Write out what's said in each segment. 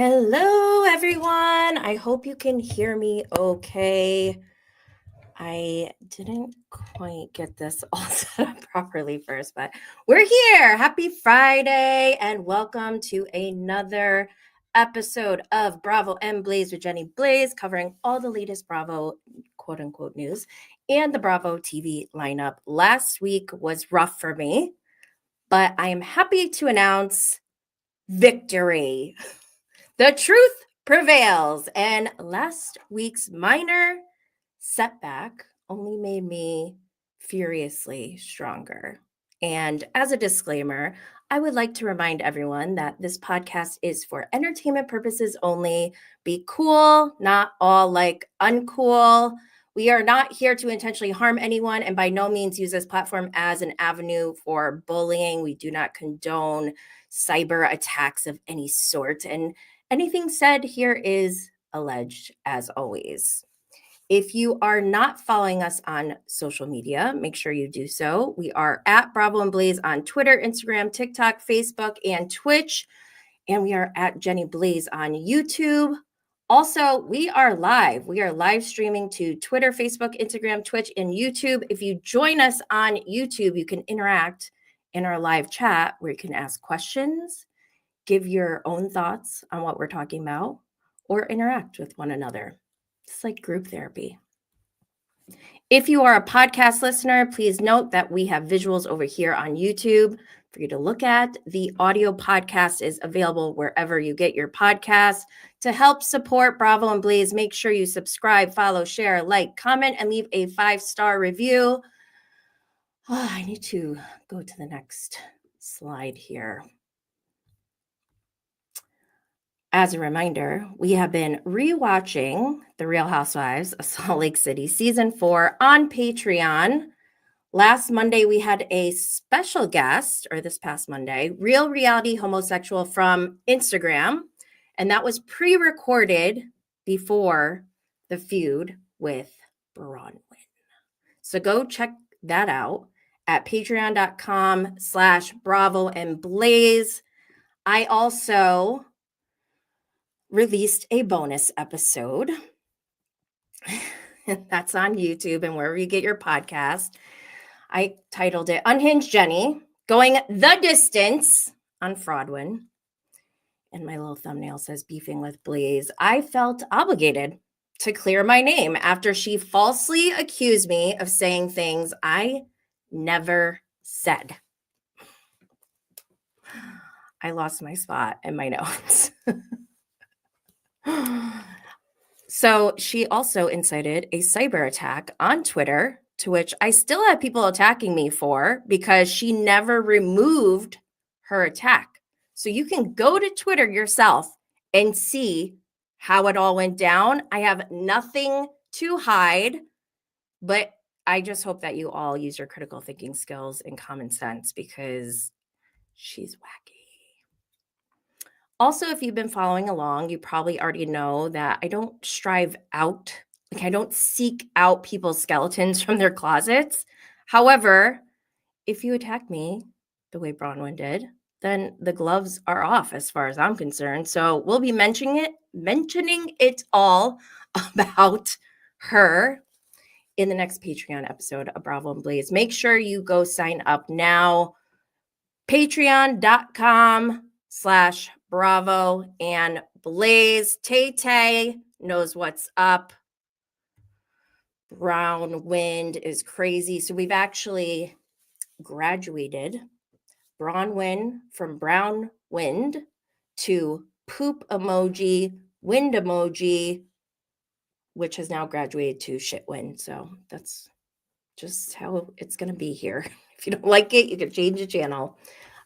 Hello, everyone. I hope you can hear me okay. I didn't quite get this all set up properly first, but we're here. Happy Friday, and welcome to another episode of Bravo and Blaze with Jenny Blaze, covering all the latest Bravo quote unquote news and the Bravo TV lineup. Last week was rough for me, but I am happy to announce victory. The truth prevails, and last week's minor setback only made me furiously stronger. And as a disclaimer, I would like to remind everyone that this podcast is for entertainment purposes only. Be cool, not all like uncool. We are not here to intentionally harm anyone and by no means use this platform as an avenue for bullying. We do not condone cyber attacks of any sort. And anything said here is alleged, as always. If you are not following us on social media, make sure you do so. We are at Bravo and Blaze on Twitter, Instagram, TikTok, Facebook, and Twitch. And we are at Jenny Blaze on YouTube. Also, we are live. We are live streaming to Twitter, Facebook, Instagram, Twitch, and YouTube. If you join us on YouTube, you can interact in our live chat where you can ask questions, give your own thoughts on what we're talking about, or interact with one another. It's like group therapy. If you are a podcast listener, please note that we have visuals over here on YouTube for you to look at. The audio podcast is available wherever you get your podcasts. To help support Bravo and Blaze, make sure you subscribe, follow, share, like, comment, and leave a 5-star review. Oh, I need to go to the next slide here. As a reminder, we have been rewatching The Real Housewives of Salt Lake City Season 4 on Patreon. Last Monday, we had a special guest, or this past Monday, Real Reality Homosexual from Instagram, and that was pre-recorded before the feud with Bronwyn. So go check that out at patreon.com/Bravo and Blaze. I also released a bonus episode. That's on YouTube and wherever you get your podcast. I titled it Unhinged Jenny, Going the Distance on Fraudwyn. And my little thumbnail says beefing with Blaze. I felt obligated to clear my name after she falsely accused me of saying things I never said. I lost my spot in my notes. So she also incited a cyber attack on Twitter, to which I still have people attacking me for because she never removed her attack. So you can go to Twitter yourself and see how it all went down. I have nothing to hide, but I just hope that you all use your critical thinking skills and common sense because she's wacky. Also, if you've been following along, you probably already know that I don't strive out, I don't seek out people's skeletons from their closets. However, if you attack me the way Bronwyn did, then the gloves are off as far as I'm concerned. So we'll be mentioning it all about her in the next Patreon episode of Bravo and Blaze. Make sure you go sign up now. Patreon.com/Bravo and Blaze. Tay knows what's up. Brown Wind is crazy. So we've actually graduated Bronwyn from Brown Wind to poop emoji, wind emoji, which has now graduated to shit wind. So that's just how it's going to be here. If you don't like it, you can change the channel.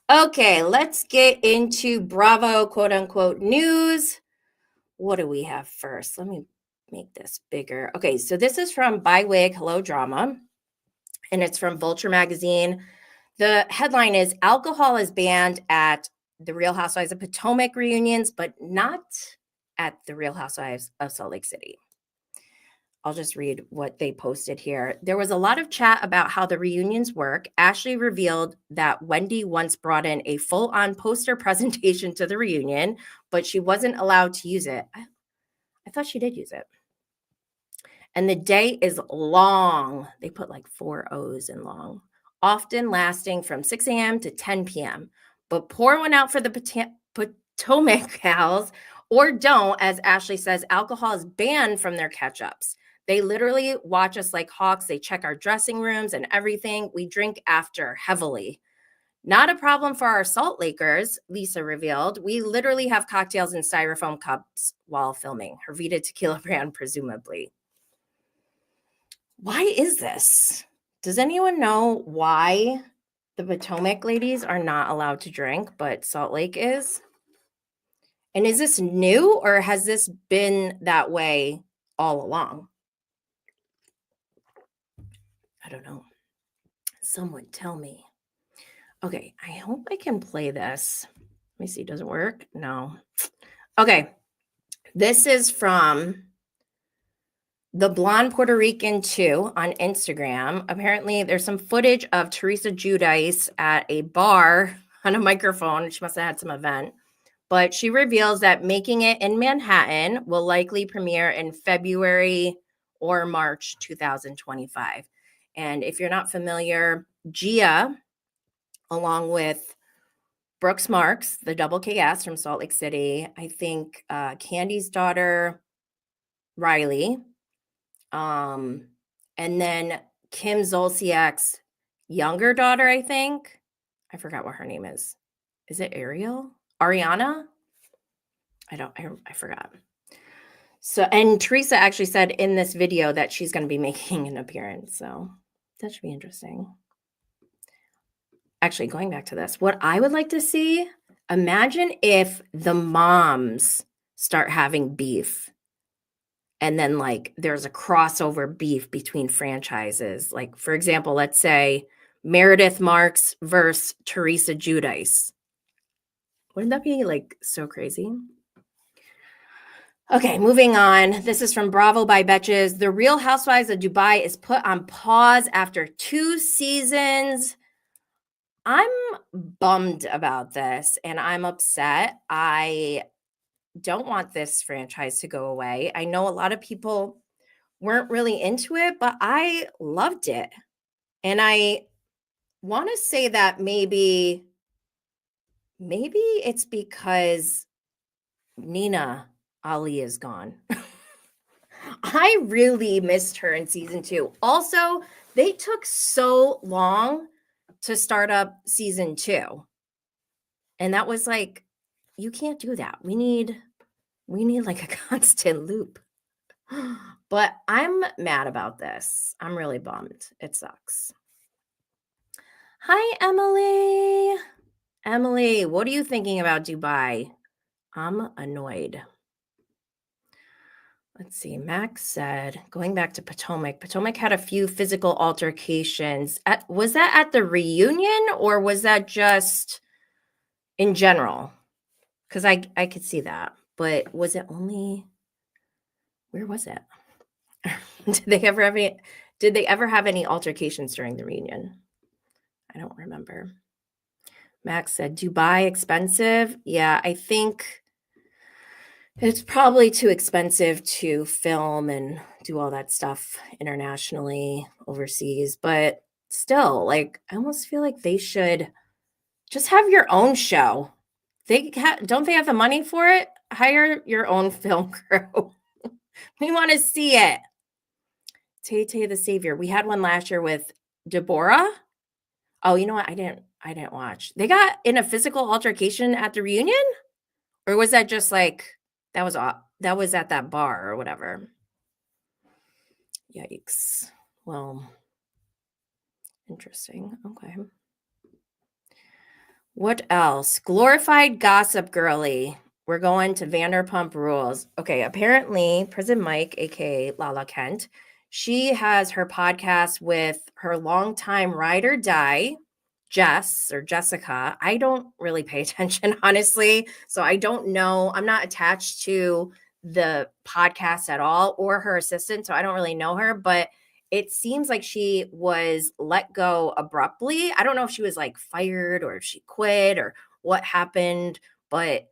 Okay, let's get into Bravo quote unquote news. What do we have first? Let me make this bigger. Okay, so this is from Bywig Hello Drama, and it's from Vulture Magazine. The headline is Alcohol is banned at the Real Housewives of Potomac reunions, but not at the Real Housewives of Salt Lake City. I'll just read what they posted here. There was a lot of chat about how the reunions work. Ashley revealed that Wendy once brought in a full-on poster presentation to the reunion, but she wasn't allowed to use it. I thought she did use it. And the day is long. They put like 4 O's in long, often lasting from 6 a.m. to 10 p.m. But pour one out for the Potomac gals, or don't. As Ashley says, alcohol is banned from their catch-ups. They literally watch us like hawks. They check our dressing rooms and everything. We drink after heavily. Not a problem for our Salt Lakers, Lisa revealed. We literally have cocktails in styrofoam cups while filming. Hervita tequila brand, presumably. Why is this? Does anyone know why the Potomac ladies are not allowed to drink, but Salt Lake is? And is this new, or has this been that way all along? I don't know. Someone tell me. Okay, I hope I can play this. Let me see, does it work? No. Okay, this is from the Blonde Puerto Rican 2 on Instagram. Apparently, there's some footage of Teresa Giudice at a bar on a microphone. She must have had some event. But she reveals that Making It in Manhattan will likely premiere in February or March 2025. And if you're not familiar, Gia, along with Brooks Marks, the double KS from Salt Lake City, I think Candy's daughter, Riley, and then Kim Zolciak's younger daughter, I think. I forgot what her name is. Is it Ariel? Ariana? I forgot. So, and Teresa actually said in this video that she's going to be making an appearance. So that should be interesting. Actually, going back to this, what I would like to see, imagine if the moms start having beef. And then like there's a crossover beef between franchises. Like, for example, let's say Meredith Marks versus Teresa Giudice. Wouldn't that be like so crazy? Okay, moving on. This is from Bravo by Betches. The Real Housewives of Dubai is put on pause after 2 seasons. I'm bummed about this and I'm upset. I don't want this franchise to go away. I know a lot of people weren't really into it, but I loved it. And I want to say that maybe it's because Nina Ali is gone. I really missed her in season 2. Also, they took so long to start up season 2. And that was like, you can't do that. We need like a constant loop. But I'm mad about this. I'm really bummed. It sucks. Hi, Emily. Emily, what are you thinking about Dubai? I'm annoyed. Let's see. Max said, going back to Potomac had a few physical altercations. Was that at the reunion or was that just in general? Because I could see that. But was it only, where was it? Did they ever have any altercations during the reunion? I don't remember. Max said, Dubai expensive? Yeah, I think it's probably too expensive to film and do all that stuff internationally, overseas. But still, like, I almost feel like they should just have your own show. Don't they have the money for it? Hire your own film crew. We want to see it. Tay the Savior. We had one last year with Dubrow. Oh, you know what? I didn't watch. They got in a physical altercation at the reunion? Or was that just like that was at that bar or whatever? Yikes. Well, interesting. Okay. What else? Glorified gossip girly. We're going to Vanderpump Rules. Okay, apparently Prison Mike, aka Lala Kent, she has her podcast with her longtime ride or die, Jess or Jessica. I don't really pay attention, honestly. So I don't know. I'm not attached to the podcast at all or her assistant, so I don't really know her, but it seems like she was let go abruptly. I don't know if she was like fired or if she quit or what happened, but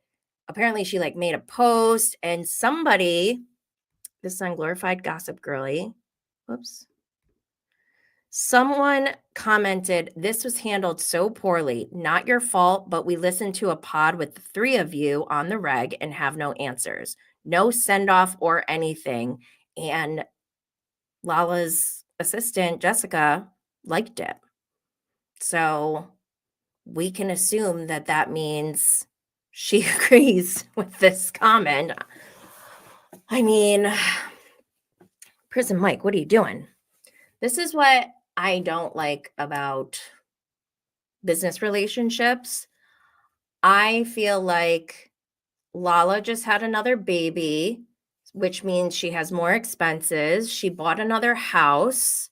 apparently she like made a post and somebody, this is on Glorified Gossip Girly, whoops. Someone commented, "This was handled so poorly. Not your fault, but we listened to a pod with the three of you on the reg and have no answers. No send off or anything." And Lala's assistant, Jessica, liked it. So we can assume that that means she agrees with this comment. I mean, Prison Mike, what are you doing? This is what I don't like about business relationships. I feel like Lala just had another baby, which means she has more expenses. She bought another house.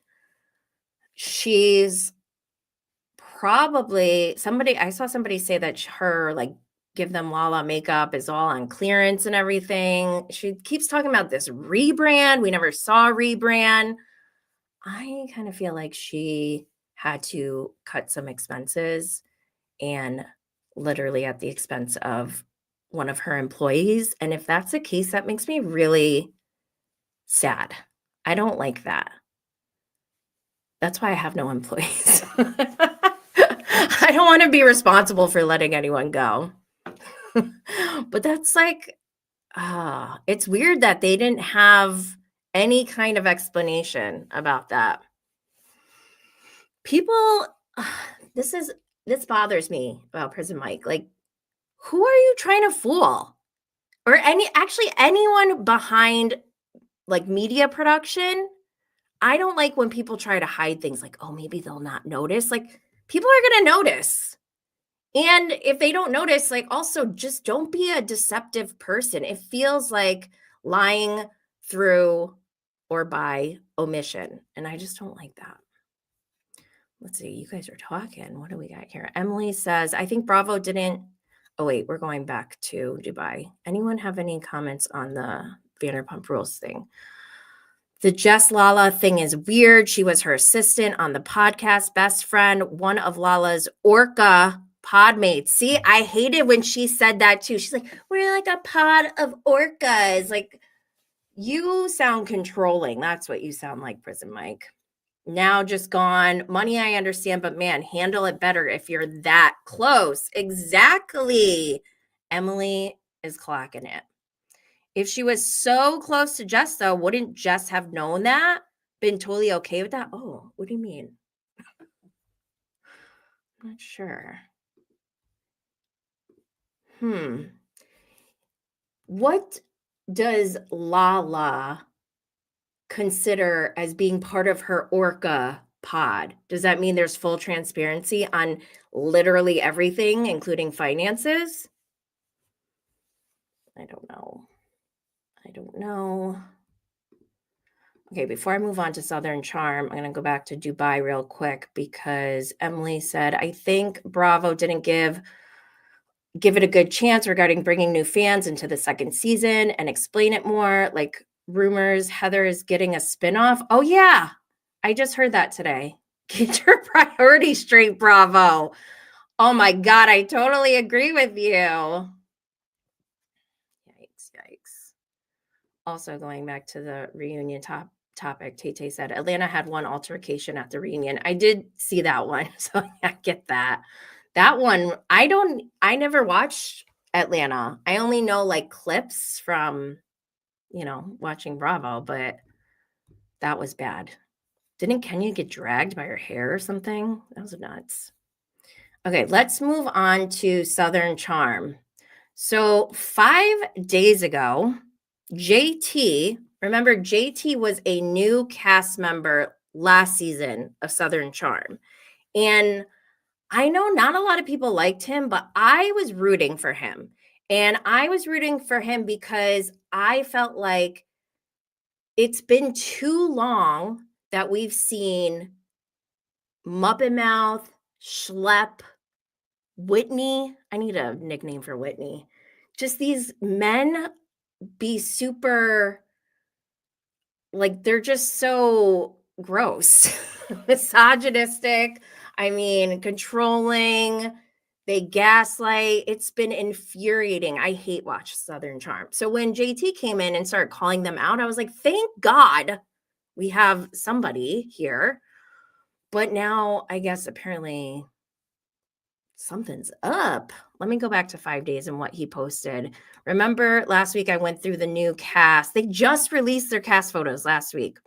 She's probably I saw somebody say that her like give them Lala makeup is all on clearance and everything. She keeps talking about this rebrand. We never saw a rebrand. I kind of feel like she had to cut some expenses and literally at the expense of one of her employees. And if that's the case, that makes me really sad. I don't like that. That's why I have no employees. I don't want to be responsible for letting anyone go. But that's like, it's weird that they didn't have any kind of explanation about that. People, this bothers me about Prison Mike. Like, who are you trying to fool? Or anyone behind like media production. I don't like when people try to hide things like, oh, maybe they'll not notice. Like, people are going to notice. And if they don't notice, like, also just don't be a deceptive person. It feels like lying through or by omission. And I just don't like that. Let's see. You guys are talking. What do we got here? Emily says, I think Bravo didn't. Oh, wait, we're going back to Dubai. Anyone have any comments on the Vanderpump Rules thing? The Jess Lala thing is weird. She was her assistant on the podcast, best friend, one of Lala's orca podmates. See, I hated when she said that too. She's like, we're like a pod of orcas. Like, you sound controlling. That's what you sound like, Prison Mike. Now just gone. Money, I understand, but man, handle it better if you're that close. Exactly. Emily is clocking it. If she was so close to Jess, though, wouldn't Jess have known that? Been totally okay with that? Oh, what do you mean? I'm not sure. What does Lala consider as being part of her orca pod? Does that mean there's full transparency on literally everything, including finances? I don't know. Okay, before I move on to Southern Charm, I'm going to go back to Dubai real quick because Emily said, I think Bravo didn't give it a good chance regarding bringing new fans into the second season and explain it more. Like rumors, Heather is getting a spinoff. Oh, yeah. I just heard that today. Get your priorities straight, Bravo. Oh, my God. I totally agree with you. Yikes. Also, going back to the reunion topic, Tay said Atlanta had one altercation at the reunion. I did see that one, so I get that. That one, I never watched Atlanta. I only know like clips from, watching Bravo, but that was bad. Didn't Kenya get dragged by her hair or something? That was nuts. Okay, let's move on to Southern Charm. So 5 days ago, remember JT was a new cast member last season of Southern Charm. And I know not a lot of people liked him, but I was rooting for him. And I was rooting for him because I felt like it's been too long that we've seen Muppet Mouth, Schlep, Whitney. I need a nickname for Whitney. Just these men be super, like, they're just so gross, misogynistic. I mean, controlling. They gaslight. It's been infuriating. I hate watch Southern Charm. So when JT came in and started calling them out, I was like, thank God we have somebody here. But now I guess apparently something's up. Let me go back to 5 days and what he posted. Remember last week I went through the new cast. They just released their cast photos last week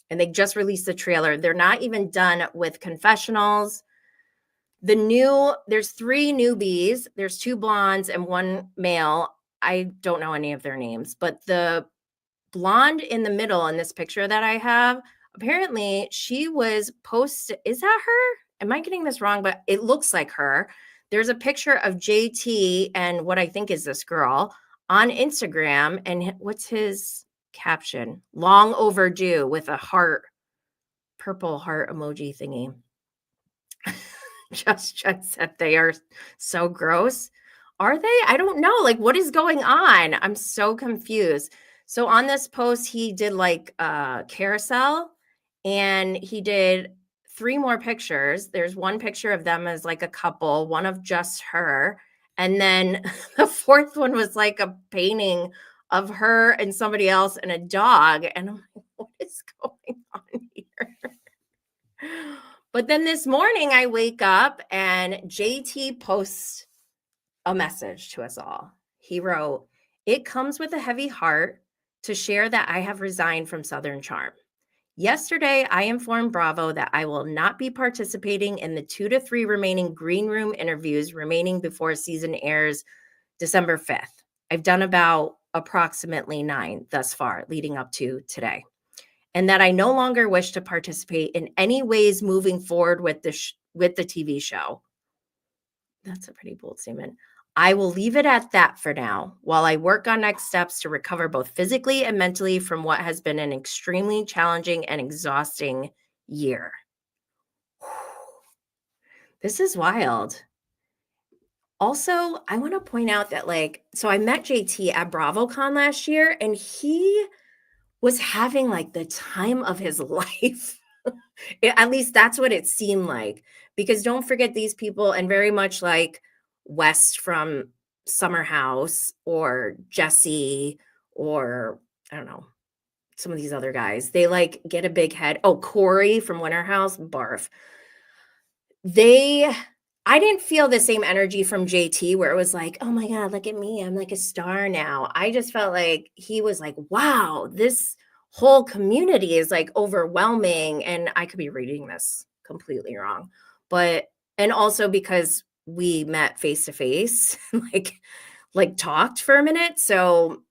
and they just released the trailer. They're not even done with confessionals. There's 3 newbies. There's 2 blondes and 1 male. I don't know any of their names, but the blonde in the middle in this picture that I have, apparently she was posted. Is that her? Am I getting this wrong? But it looks like her. There's a picture of JT and what I think is this girl on Instagram. And what's his caption? Long overdue with a heart, purple heart emoji thingy. Just said they are so gross. Are they? I don't know. Like, what is going on? I'm so confused. So on this post, he did like a carousel and he did 3 more pictures. There's one picture of them as like a couple, one of just her. And then the 4th one was like a painting of her and somebody else and a dog. And I'm like, what is going on here? But then this morning I wake up and JT posts a message to us all. He wrote, "It comes with a heavy heart to share that I have resigned from Southern Charm. Yesterday, I informed Bravo that I will not be participating in the 2 to 3 remaining green room interviews remaining before season airs December 5th. I've done about approximately 9 thus far, leading up to today. And that I no longer wish to participate in any ways moving forward with the TV show." That's a pretty bold statement. "I will leave it at that for now, while I work on next steps to recover both physically and mentally from what has been an extremely challenging and exhausting year." This is wild. Also, I want to point out that, like, so I met JT at BravoCon last year, and he was having like the time of his life. At least that's what it seemed like. Because don't forget these people, and very much like West from Summer House or Jesse or I don't know, some of these other guys, they like get a big head. Oh, Corey from Winter House, barf. I didn't feel the same energy from JT where it was like, oh my God, look at me. I'm like a star now. I just felt like he was like, wow, this whole community is like overwhelming. And I could be reading this completely wrong. And also because we met face to face, like talked for a minute. So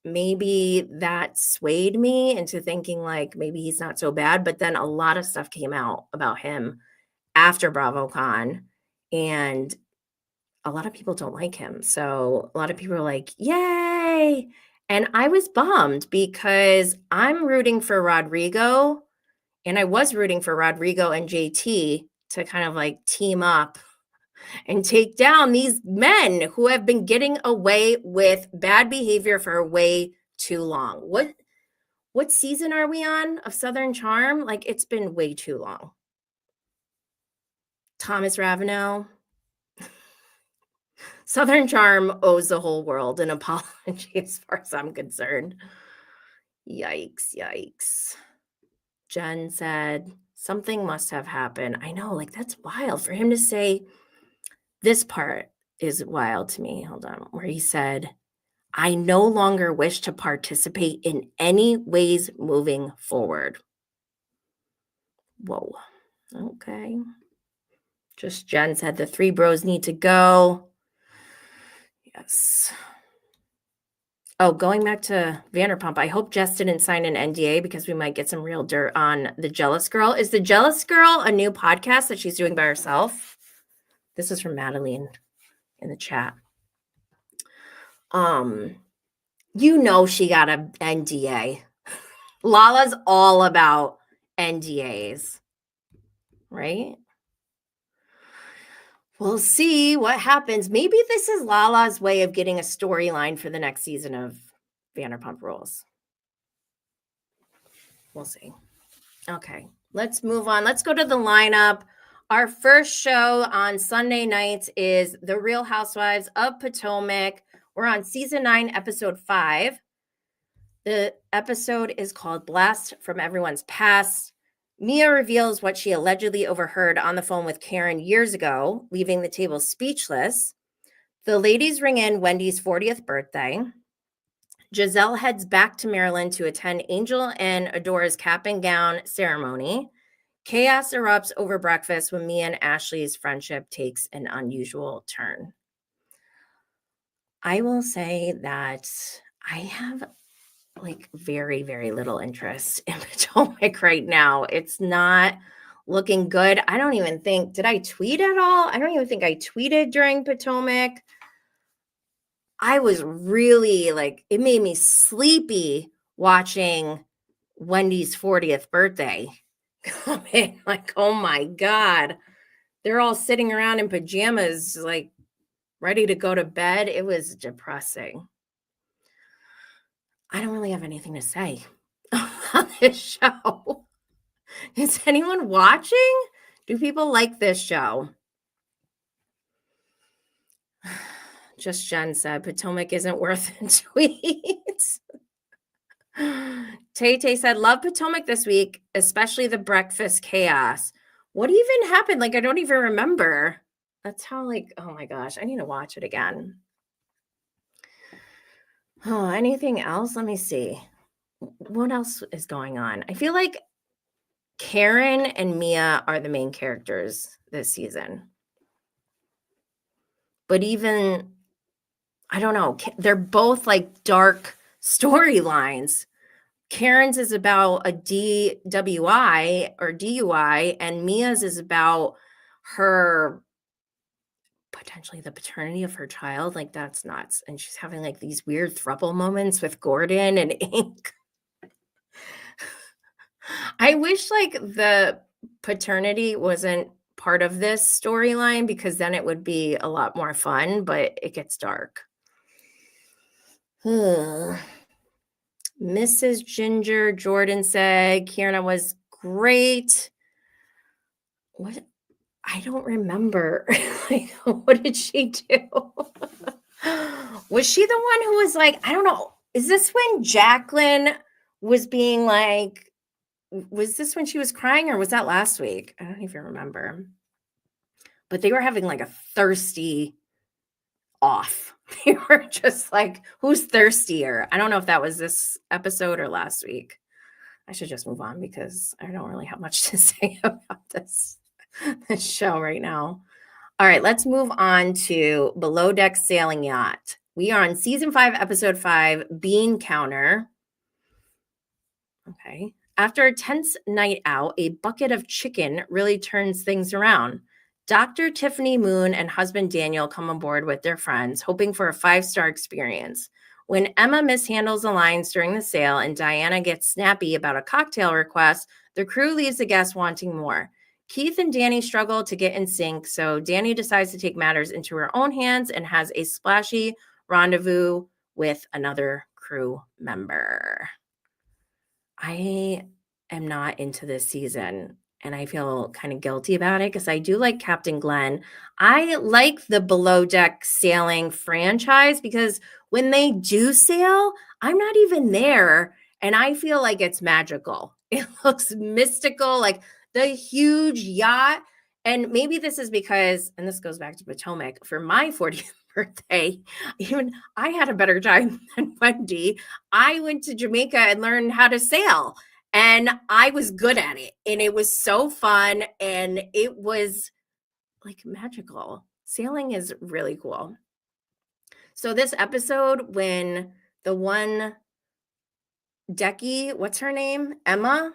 maybe that swayed me into thinking like maybe he's not so bad. But then a lot of stuff came out about him after BravoCon, and a lot of people don't like him. So a lot of people are like, yay. And I was bummed because I'm rooting for Rodrigo, and I was rooting for Rodrigo and JT to kind of like team up and take down these men who have been getting away with bad behavior for way too long. What season are we on of Southern Charm? Like, it's been way too long. Thomas Ravenel. Southern Charm owes the whole world an apology as far as I'm concerned. Yikes. Jen said, something must have happened. I know, like, that's wild for him to say. This part is wild to me. Hold on. Where he said, I no longer wish to participate in any ways moving forward. Whoa. Okay. Just Jen said the 3 bros need to go. Yes. Oh, going back to Vanderpump, I hope Jess didn't sign an NDA because we might get some real dirt on The Jealous Girl. Is The Jealous Girl a new podcast that she's doing by herself? This is from Madeline in the chat. You know she got an NDA. Lala's all about NDAs, right? We'll see what happens. Maybe this is Lala's way of getting a storyline for the next season of Vanderpump Rules. We'll see. Okay, let's move on. Let's go to the lineup. Our first show on Sunday nights is The Real Housewives of Potomac. We're on season 9, episode 5. The episode is called Blast from Everyone's Past. Mia reveals what she allegedly overheard on the phone with Karen years ago, leaving the table speechless. The ladies ring in Wendy's 40th birthday. Giselle heads back to Maryland to attend Angel and Adora's cap and gown ceremony. Chaos erupts over breakfast when Mia and Ashley's friendship takes an unusual turn. I will say that I have like very, very little interest in Potomac right now. It's not looking good. I don't even think, did I tweet at all? I don't even think I tweeted during Potomac. I was really like, it made me sleepy watching Wendy's 40th birthday come in. Like, oh my God. They're all sitting around in pajamas, like ready to go to bed. It was depressing. I don't really have anything to say on this show. Is anyone watching? Do people like this show? Just Jen said, Potomac isn't worth a tweet. Tay said, love Potomac this week, especially the breakfast chaos. What even happened? Like, I don't even remember. That's how, like, oh my gosh, I need to watch it again. Oh, anything else? Let me see. What else is going on? I feel like Karen and Mia are the main characters this season. But even, I don't know, they're both like dark storylines. Karen's is about a DWI or DUI, and Mia's is about her potentially the paternity of her child. Like, that's nuts. And she's having like these weird throuple moments with Gordon and Ink. I wish like the paternity wasn't part of this storyline, because then it would be a lot more fun, but it gets dark. Mrs. Ginger Jordan said Kierna was great. What? I don't remember. Like, what did she do? Was she the one who was like, I don't know. Is this when Jacqueline was being like, was this when she was crying, or was that last week? I don't even remember. But they were having like a thirsty off. They were just like, who's thirstier? I don't know if that was this episode or last week. I should just move on because I don't really have much to say about this show right now. All right, let's move on to Below Deck Sailing Yacht. We are on season 5, episode 5, Bean Counter. Okay. After a tense night out, a bucket of chicken really turns things around. Dr. Tiffany Moon and husband Daniel come aboard with their friends, hoping for a 5-star experience. When Emma mishandles the lines during the sail and Diana gets snappy about a cocktail request, the crew leaves the guests wanting more. Keith and Danny struggle to get in sync, so Danny decides to take matters into her own hands and has a splashy rendezvous with another crew member. I am not into this season, and I feel kind of guilty about it because I do like Captain Glenn. I like the Below Deck Sailing franchise because when they do sail, I'm not even there, and I feel like it's magical. It looks mystical, like the huge yacht. And maybe this is because, and this goes back to Potomac, for my 40th birthday, even I had a better time than Wendy. I went to Jamaica and learned how to sail, and I was good at it. And it was so fun, and it was like magical. Sailing is really cool. So this episode, when the one Decky, what's her name? Emma,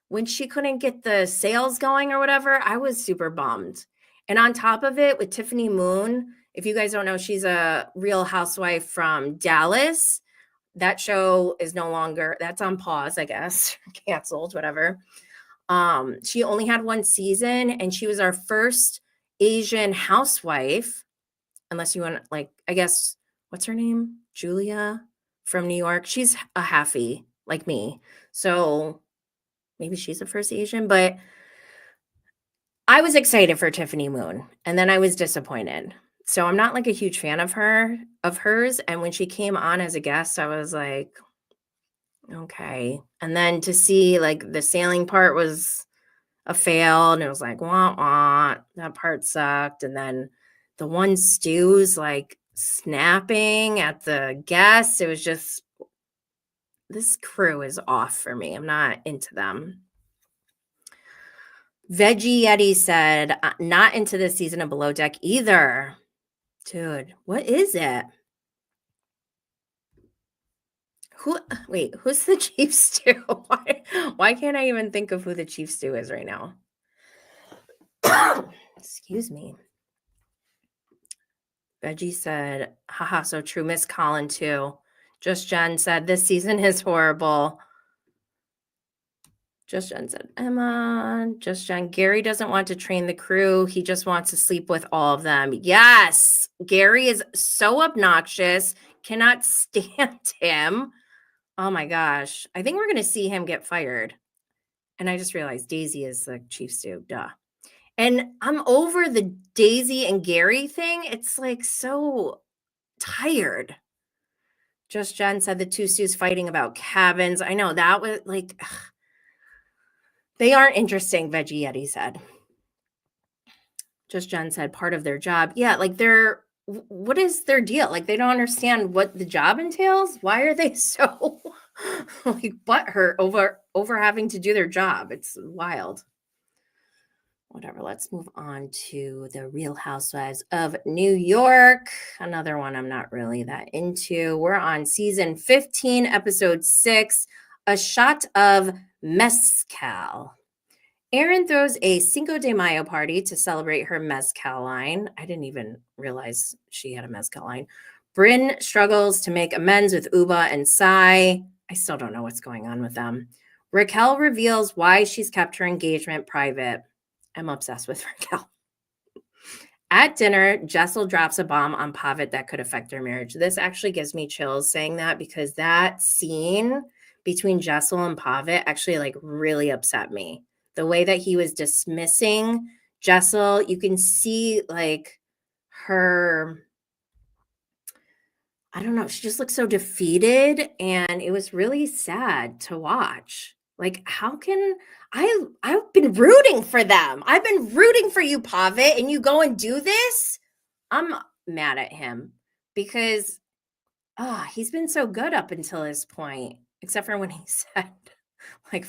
when she couldn't get the sails going or whatever, I was super bummed. And on top of it, with Tiffany Moon, if you guys don't know, she's a Real Housewife from Dallas. That show is no longer, that's on pause, I guess, canceled, whatever. She only had 1 season, and she was our first Asian housewife, unless you want, like, I guess, what's her name? Julia from New York. She's a halfie like me. So maybe she's a first Asian, but I was excited for Tiffany Moon and then I was disappointed. So I'm not like a huge fan of hers. And when she came on as a guest, I was like, okay. And then to see like the sailing part was a fail and it was like, wah, wah, that part sucked. And then the one Stu's like snapping at the guests. It was just, this crew is off for me. I'm not into them. Veggie Yeti said, not into this season of Below Deck either. Dude, what is it? Who's the chief stew? Why can't I even think of who the chief stew is right now? Excuse me. Veggie said, haha, so true. Miss Colin too. Just Jen said, this season is horrible. Just Jen said, Emma. Just Jen, Gary doesn't want to train the crew. He just wants to sleep with all of them. Yes, Gary is so obnoxious. Cannot stand him. Oh my gosh. I think we're going to see him get fired. And I just realized Daisy is the chief stew. Duh. And I'm over the Daisy and Gary thing. It's like so tired. Just Jen said the two stews fighting about cabins. I know that was like, ugh. They aren't interesting, Veggie Yeti said. Just Jen said part of their job. Yeah, like what is their deal? Like they don't understand what the job entails. Why are they so like butthurt over having to do their job? It's wild. Whatever, let's move on to the Real Housewives of New York. Another one I'm not really that into. We're on season 15, episode 6, A Shot of Mezcal. Erin throws a Cinco de Mayo party to celebrate her mezcal line. I didn't even realize she had a mezcal line. Brynn struggles to make amends with Uba and Sai. I still don't know what's going on with them. Raquel reveals why she's kept her engagement private. I'm obsessed with Raquel. At dinner, Jessel drops a bomb on Pavitt that could affect their marriage. This actually gives me chills saying that because that scene between Jessel and Pavitt actually like really upset me. The way that he was dismissing Jessel, you can see like her, I don't know, she just looks so defeated and it was really sad to watch. Like, how can I've been rooting for them. I've been rooting for you, Pavitt, and you go and do this? I'm mad at him because he's been so good up until this point, except for when he said, like,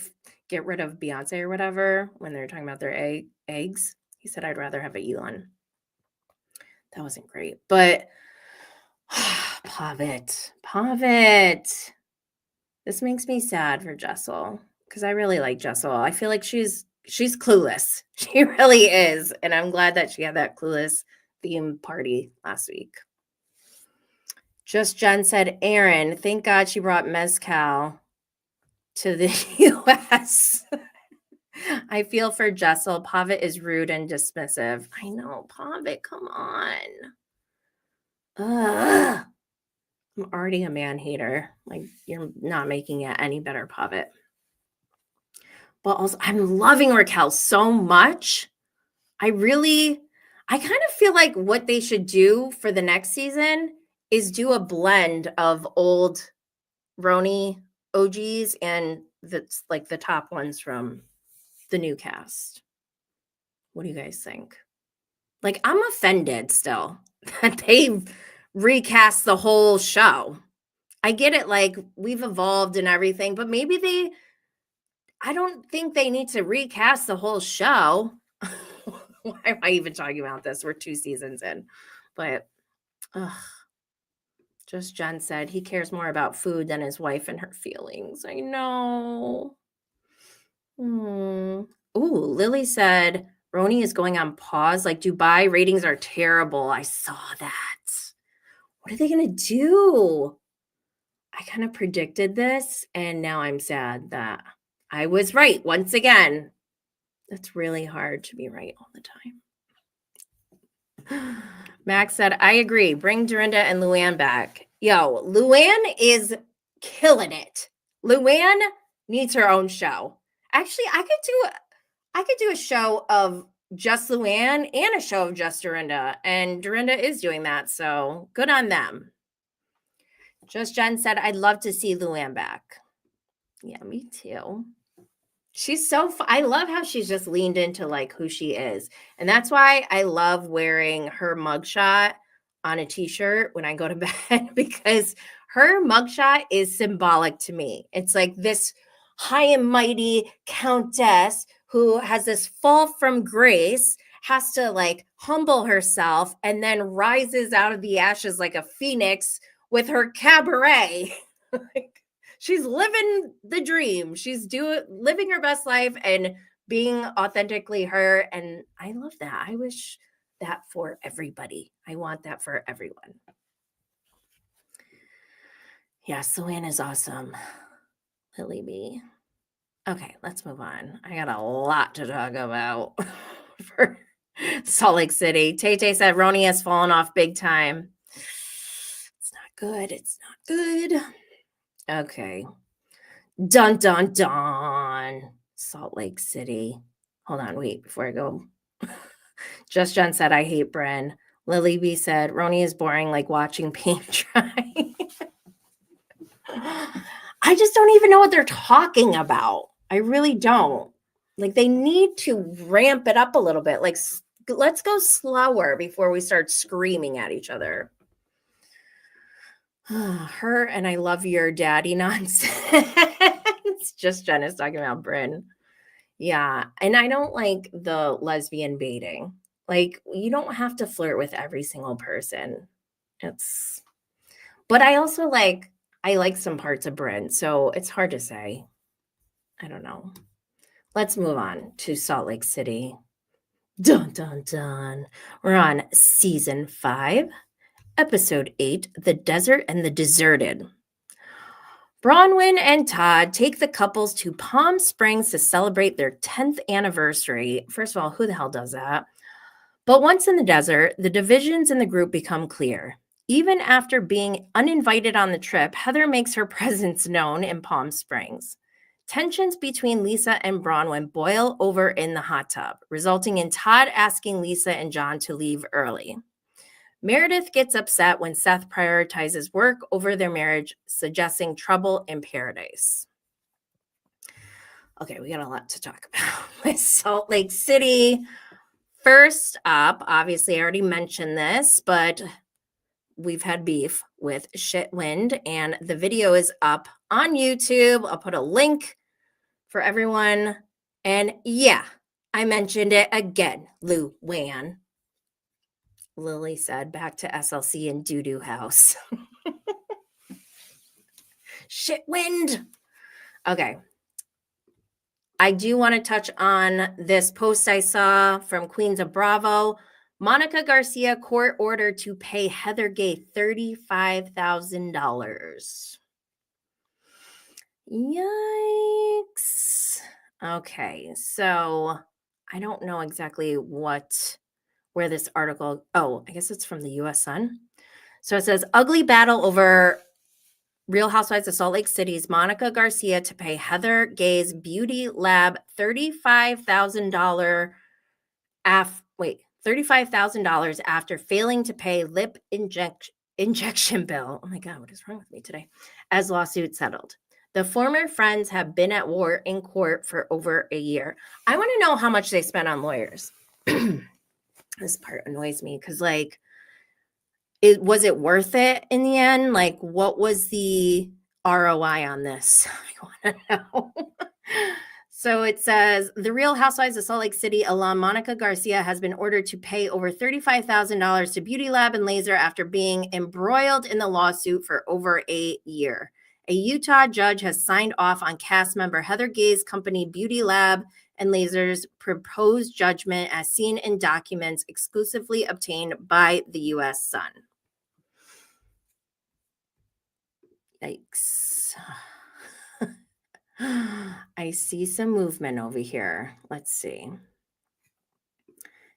get rid of Beyonce or whatever, when they're talking about their eggs. He said, I'd rather have a Elon. That wasn't great. But Pavitt. This makes me sad for Jessel because I really like Jessel. I feel like she's clueless. She really is. And I'm glad that she had that clueless theme party last week. Just Jen said, Erin, thank God she brought mezcal to the U.S. I feel for Jessel. Pavitt is rude and dismissive. I know, Pavitt, come on. Ugh. I'm already a man hater. Like, you're not making it any better, Pavitt. But also, I'm loving Raquel so much. I kind of feel like what they should do for the next season is do a blend of old RHONY OGs and that's like the top ones from the new cast. What do you guys think? Like, I'm offended still that they recast the whole show. I get it, like, we've evolved and everything, but maybe I don't think they need to recast the whole show. Why am I even talking about this? We're 2 seasons in. But, just Jen said he cares more about food than his wife and her feelings. I know. Ooh, Lily said, RHONY is going on pause. Like, Dubai ratings are terrible. I saw that. What are they going to do? I kind of predicted this, and now I'm sad that I was right once again. It's really hard to be right all the time. Max said, I agree. Bring Dorinda and Luann back. Yo, Luann is killing it. Luann needs her own show. Actually, I could do a show of just Luann and a show of just Dorinda, and Dorinda is doing that, so good on them. Just Jen said, I'd love to see Luann back. Yeah, me too. She's so I love how she's just leaned into like who she is. And that's why I love wearing her mugshot on a t-shirt when I go to bed, because her mugshot is symbolic to me. It's like this high and mighty countess who has this fall from grace, has to like humble herself, and then rises out of the ashes like a phoenix with her cabaret. Like, she's living the dream. She's living her best life and being authentically her. And I love that. I wish that for everybody. I want that for everyone. Yes, Luann is awesome. Lily B. Okay, let's move on. I got a lot to talk about for Salt Lake City. Tay said RHONY has fallen off big time. It's not good. It's not good. Okay. Dun, dun, dun. Salt Lake City. Hold on, wait, before I go. Just Jen said, I hate Bren. Lily B said, RHONY is boring like watching paint dry. I just don't even know what they're talking about. I really don't. Like, they need to ramp it up a little bit. Like, let's go slower before we start screaming at each other. Her and I love your daddy nonsense. Just Jen is talking about Bryn. Yeah. And I don't like the lesbian baiting. Like, you don't have to flirt with every single person. But I also I like some parts of Bryn. So it's hard to say. I don't know. Let's move on to Salt Lake City. Dun, dun, dun. We're on season 5. Episode 8, The Desert and the Deserted. Bronwyn and Todd take the couples to Palm Springs to celebrate their 10th anniversary. First of all, who the hell does that? But once in the desert, the divisions in the group become clear. Even after being uninvited on the trip, Heather makes her presence known in Palm Springs. Tensions between Lisa and Bronwyn boil over in the hot tub, resulting in Todd asking Lisa and John to leave early. Meredith gets upset when Seth prioritizes work over their marriage, suggesting trouble in paradise. Okay, we got a lot to talk about with Salt Lake City. First up, obviously I already mentioned this, but we've had beef with Shitwind, and the video is up on YouTube. I'll put a link for everyone. And yeah, I mentioned it again, Luann. Lily said, back to SLC and doo-doo house. Shitwind. Okay. I do want to touch on this post I saw from Queens of Bravo. Monica Garcia court order to pay Heather Gay $35,000. Yikes. Okay, so I don't know exactly where this article, I guess it's from the US Sun. So it says, ugly battle over Real Housewives of Salt Lake City's Monica Garcia to pay Heather Gay's beauty lab $35,000 $35,000 after failing to pay lip injection bill. Oh my God, what is wrong with me today? As lawsuit settled. The former friends have been at war in court for over a year. I want to know how much they spent on lawyers. This part annoys me because was it worth it in the end? Like, what was the ROI on this? I want to know. So it says, the Real Housewives of Salt Lake City alum Monica Garcia has been ordered to pay over $35,000 to Beauty Lab and Laser after being embroiled in the lawsuit for over a year. A Utah judge has signed off on cast member Heather Gay's company Beauty Lab and Laser's proposed judgment as seen in documents exclusively obtained by the U.S. Sun. Yikes. I see some movement over here. Let's see.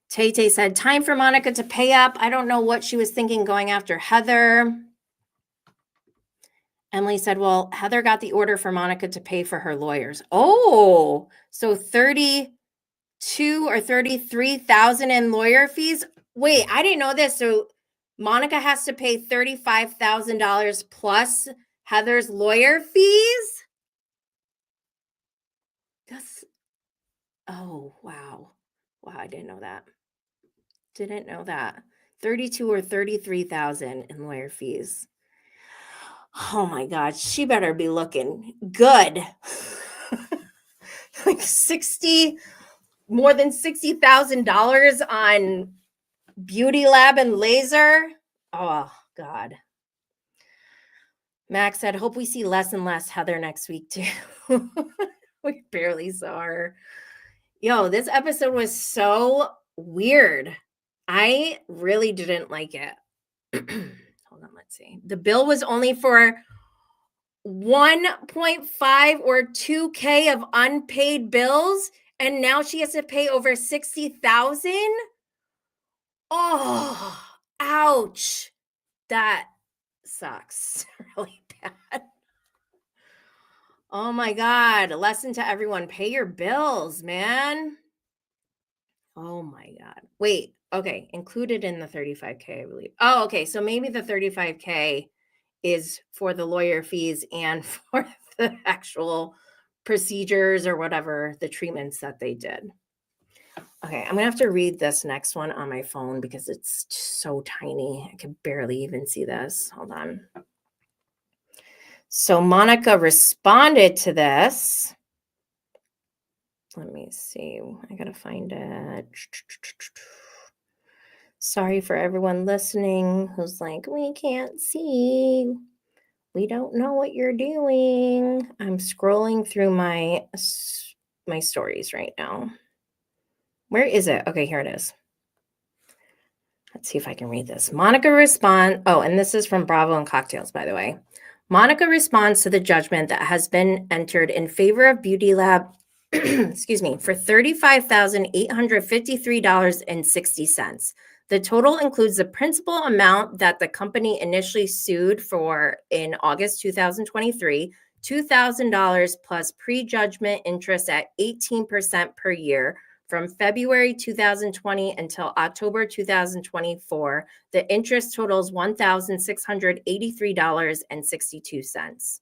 Tay said, time for Monica to pay up. I don't know what she was thinking going after Heather. Emily said, well, Heather got the order for Monica to pay for her lawyers. Oh, so 32 or 33,000 in lawyer fees. Wait, I didn't know this. So Monica has to pay $35,000 plus Heather's lawyer fees. Oh, wow. Wow, I didn't know that. Didn't know that. 32 or 33,000 in lawyer fees. Oh my God, she better be looking good. Like more than $60,000 on beauty lab and laser. Oh God. Max said, hope we see less and less Heather next week too. We barely saw her. Yo, this episode was so weird. I really didn't like it. Hold on, let's see. The bill was only for 1.5 or 2K of unpaid bills, and now she has to pay over 60,000. Oh, ouch. That sucks really bad. Oh my God. Lesson to everyone. Pay your bills, man. Oh my God. Wait. Okay. Included in the 35K, I believe. Oh, okay. So maybe the 35K is for the lawyer fees and for the actual procedures or whatever, the treatments that they did. Okay, I'm gonna have to read this next one on my phone because it's so tiny. I can barely even see this. Hold on. So Monica responded to this. Let me see. I gotta find it. Sorry for everyone listening who's like, we can't see. We don't know what you're doing. I'm scrolling through my stories right now. Where is it? Okay, here it is. Let's see if I can read this. Monica responds. Oh, and this is from Bravo and Cocktails, by the way. Monica responds to the judgment that has been entered in favor of Beauty Lab, excuse me, for $35,853.60. The total includes the principal amount that the company initially sued for in August 2023, $2,000 plus pre-judgment interest at 18% per year, from February 2020 until October 2024, the interest totals $1,683.62.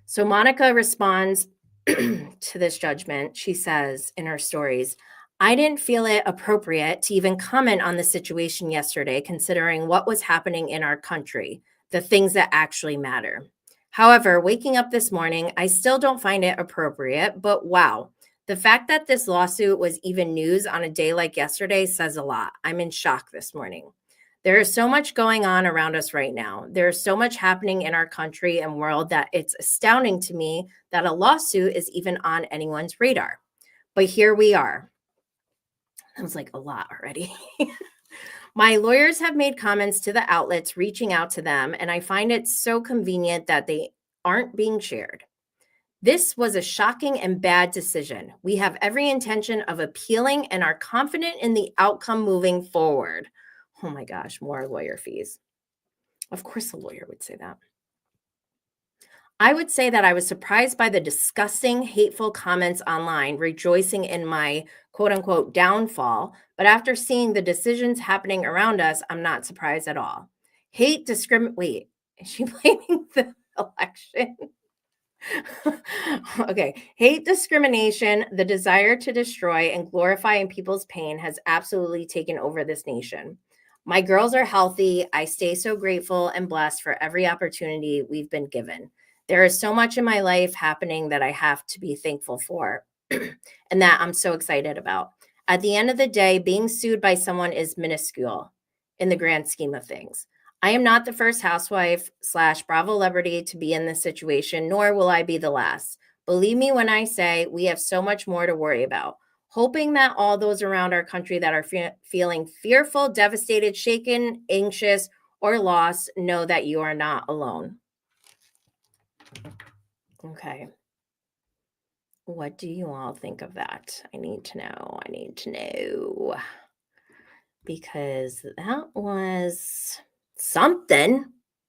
So Monica responds to this judgment. She says in her stories, I didn't feel it appropriate to even comment on the situation yesterday, considering what was happening in our country, the things that actually matter. However, waking up this morning, I still don't find it appropriate, but wow. The fact that this lawsuit was even news on a day like yesterday says a lot. I'm in shock this morning. There is so much going on around us right now. There is so much happening in our country and world that it's astounding to me that a lawsuit is even on anyone's radar. But here we are. That was like a lot already. My lawyers have made comments to the outlets reaching out to them, and I find it so convenient that they aren't being shared. This was a shocking and bad decision. We have every intention of appealing and are confident in the outcome moving forward. Oh my gosh, more lawyer fees. Of course, a lawyer would say that. I would say that I was surprised by the disgusting, hateful comments online, rejoicing in my quote unquote downfall. But after seeing the decisions happening around us, I'm not surprised at all. Wait, is she blaming the election? Okay. Hate, discrimination, the desire to destroy and glorify people's pain has absolutely taken over this nation. My girls are healthy. I stay so grateful and blessed for every opportunity we've been given. There is so much in my life happening that I have to be thankful for and that I'm so excited about. At the end of the day, being sued by someone is minuscule in the grand scheme of things. I am not the first housewife / Bravo celebrity to be in this situation, nor will I be the last. Believe me when I say we have so much more to worry about. Hoping that all those around our country that are feeling fearful, devastated, shaken, anxious, or lost know that you are not alone. Okay. What do you all think of that? I need to know. Because that was something.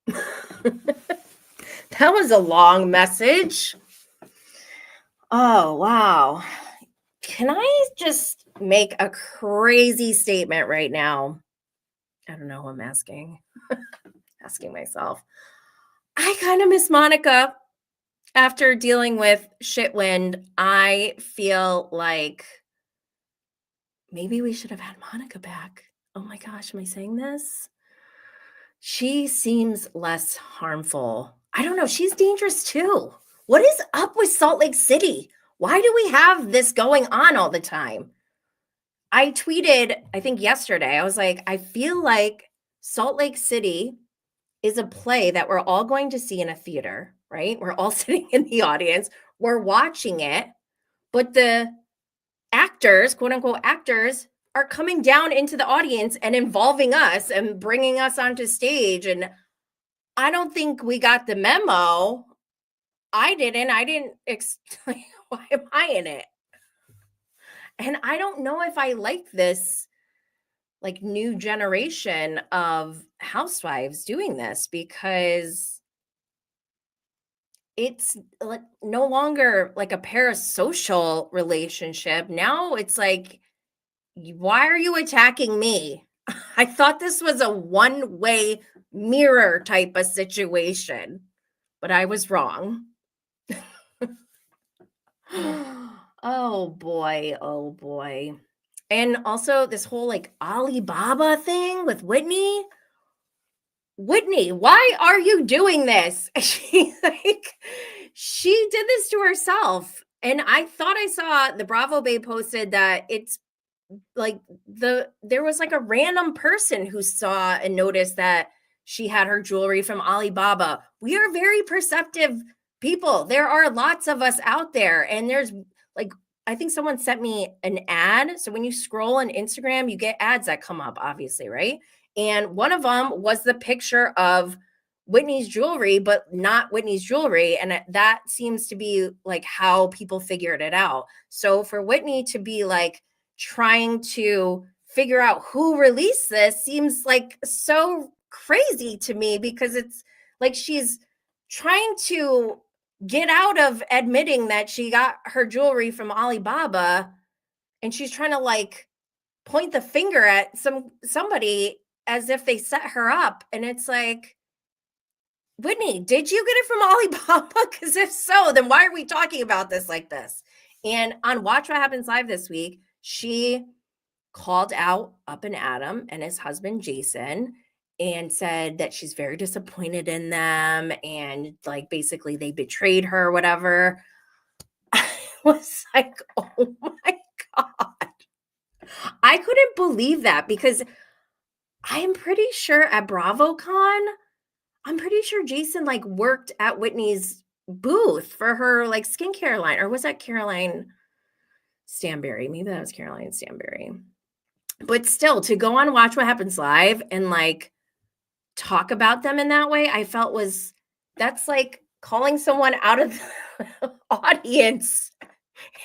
That That was a long message. Oh, wow. Can I just make a crazy statement right now? I don't know who I'm asking. Asking myself. I kind of miss Monica after dealing with Shitwind. I feel like maybe we should have had Monica back. Oh my gosh, am I saying this? She seems less harmful. I don't know. She's dangerous too. What is up with Salt Lake City? Why do we have this going on all the time? I tweeted, I think yesterday, I was like, I feel like Salt Lake City is a play that we're all going to see in a theater, right? We're all sitting in the audience, we're watching it, but the actors, quote unquote actors, are coming down into the audience and involving us and bringing us onto stage. And I don't think we got the memo. I didn't explain why am I in it? And I don't know if I like this like new generation of housewives doing this because it's like no longer like a parasocial relationship. Now it's like, why are you attacking me? I thought this was a one-way mirror type of situation, but I was wrong. Oh boy, oh boy. And also this whole like Alibaba thing with Whitney. Whitney, why are you doing this? She did this to herself. And I thought I saw the Bravo Babe posted that it's like there was like a random person who saw and noticed that she had her jewelry from Alibaba. We are very perceptive people. There are lots of us out there, and there's like I think someone sent me an ad. So when you scroll on Instagram, you get ads that come up, obviously, right? And one of them was the picture of Whitney's jewelry, but not Whitney's jewelry. And that seems to be like how people figured it out. So for Whitney to be like trying to figure out who released this seems like so crazy to me because it's like she's trying to get out of admitting that she got her jewelry from Alibaba, and she's trying to like point the finger at somebody as if they set her up. And it's like, Whitney, did you get it from Alibaba? Because if so, then why are we talking about this like this? And on Watch What Happens Live this week, she called out Up and Adam and his husband, Jason, and said that she's very disappointed in them. And like, basically they betrayed her or whatever. I was like, oh my God. I couldn't believe that because I'm pretty sure at BravoCon, I'm pretty sure Jason like worked at Whitney's booth for her like skincare line, or was that Caroline Stanberry? Maybe that was Caroline Stanberry. But still, to go on Watch What Happens Live and like talk about them in that way, I felt that's like calling someone out of the audience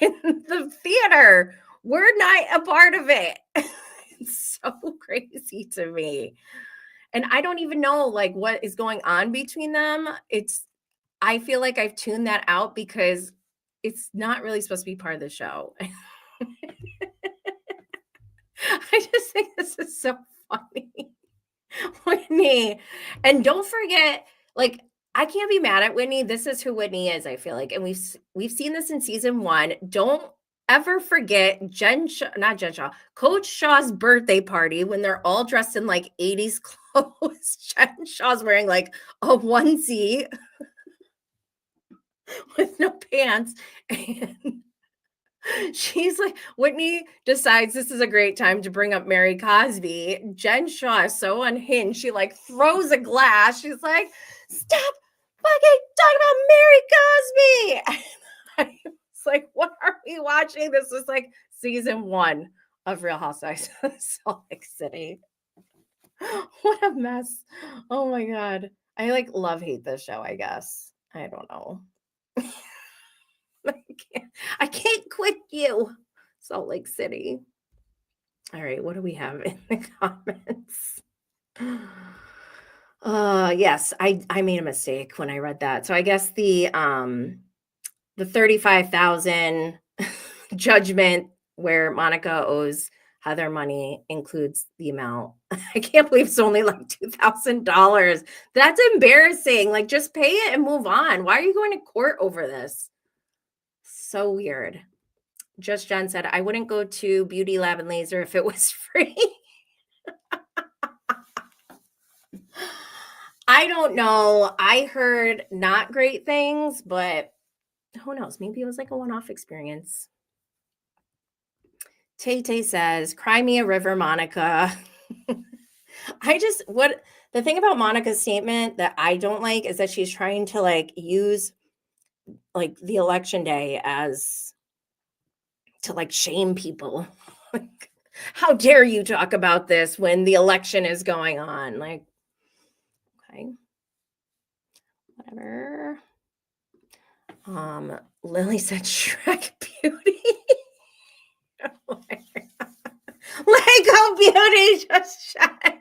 in the theater. We're not a part of it. It's so crazy to me. And I don't even know like what is going on between them. I feel like I've tuned that out because it's not really supposed to be part of the show. I just think this is so funny. Whitney. And don't forget, like, I can't be mad at Whitney. This is who Whitney is, I feel like. And we've seen this in season 1. Don't ever forget Coach Shaw's birthday party when they're all dressed in like 80s clothes. Jen Shaw's wearing like a onesie with no pants. And she's like, Whitney decides this is a great time to bring up Mary Cosby. Jen Shaw is so unhinged. She like throws a glass. She's like, stop fucking talking about Mary Cosby. I was like, what are we watching? This was like season 1 of Real Housewives of Salt Lake City. What a mess. Oh my God. I like love hate this show, I guess. I don't know. I can't quit you, Salt Lake City. All right, what do we have in the comments? Yes, I made a mistake when I read that. So I guess the 35,000 judgment where Monica owes Heather money includes the amount. I can't believe it's only like $2,000. That's embarrassing. Like, just pay it and move on. Why are you going to court over this? So weird. Just Jen said, I wouldn't go to Beauty Lab and Laser if it was free. I don't know. I heard not great things, but who knows? Maybe it was like a one-off experience. Tay says, cry me a river, Monica. The thing about Monica's statement that I don't like is that she's trying to like use like the election day as to like shame people. Like, how dare you talk about this when the election is going on? Like, okay, whatever. Lily said Shrek Beauty. Lego Beauty just shut.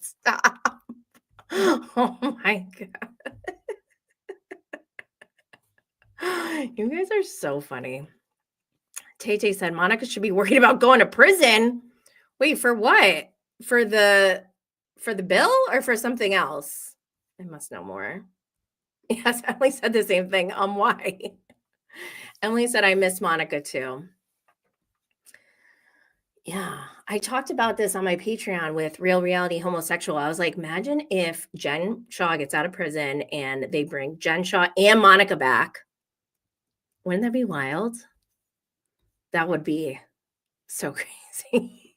Stop. Oh my God. You guys are so funny. Tay said Monica should be worried about going to prison. Wait, for what? For the bill or for something else? I must know more. Yes, Emily said the same thing. Why? Emily said I miss Monica too. Yeah, I talked about this on my Patreon with Real Reality Homosexual. I was like, imagine if Jen Shaw gets out of prison and they bring Jen Shaw and Monica back. Wouldn't that be wild? That would be so crazy.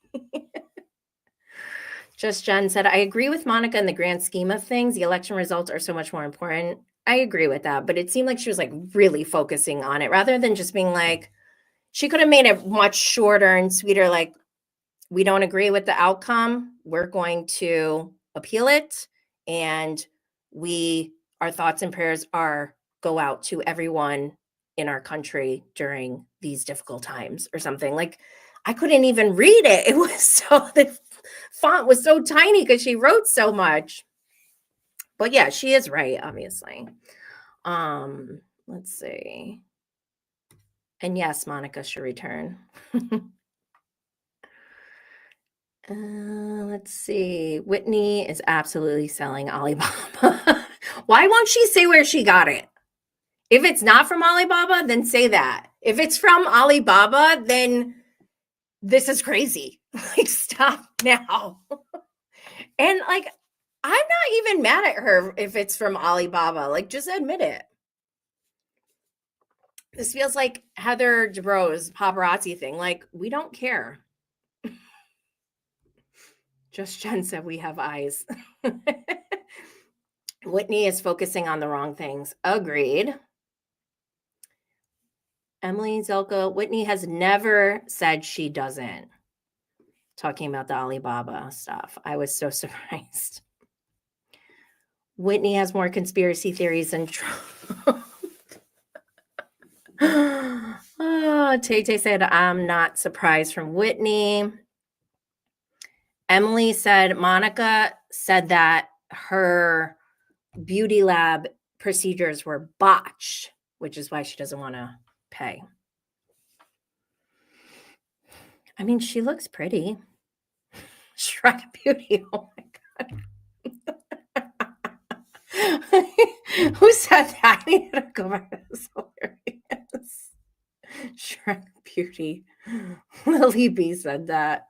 Just Jen said, I agree with Monica in the grand scheme of things. The election results are so much more important. I agree with that, but it seemed like she was like really focusing on it rather than just being like, she could have made it much shorter and sweeter. Like, we don't agree with the outcome. We're going to appeal it. And our thoughts and prayers go out to everyone in our country during these difficult times or something. Like, I couldn't even read it. It was the font was so tiny because she wrote so much. But yeah, she is right, obviously. Let's see. And yes, Monica should return. Let's see. Whitney is absolutely selling Alibaba. Why won't she say where she got it? If it's not from Alibaba, then say that. If it's from Alibaba, then this is crazy. Like, stop now. And like, I'm not even mad at her if it's from Alibaba. Like, just admit it. This feels like Heather Dubrow's paparazzi thing. Like, we don't care. Just Jen said we have eyes. Whitney is focusing on the wrong things. Agreed. Emily Zelka, Whitney has never said she doesn't. Talking about the Alibaba stuff. I was so surprised. Whitney has more conspiracy theories than Trump. Tay said, I'm not surprised from Whitney. Emily said, Monica said that her beauty lab procedures were botched, which is why she doesn't want to pay. I mean, she looks pretty. Shrek Beauty. Oh my God. Who said that? I need to go back. That's hilarious. Shrek Beauty. Lily B said that.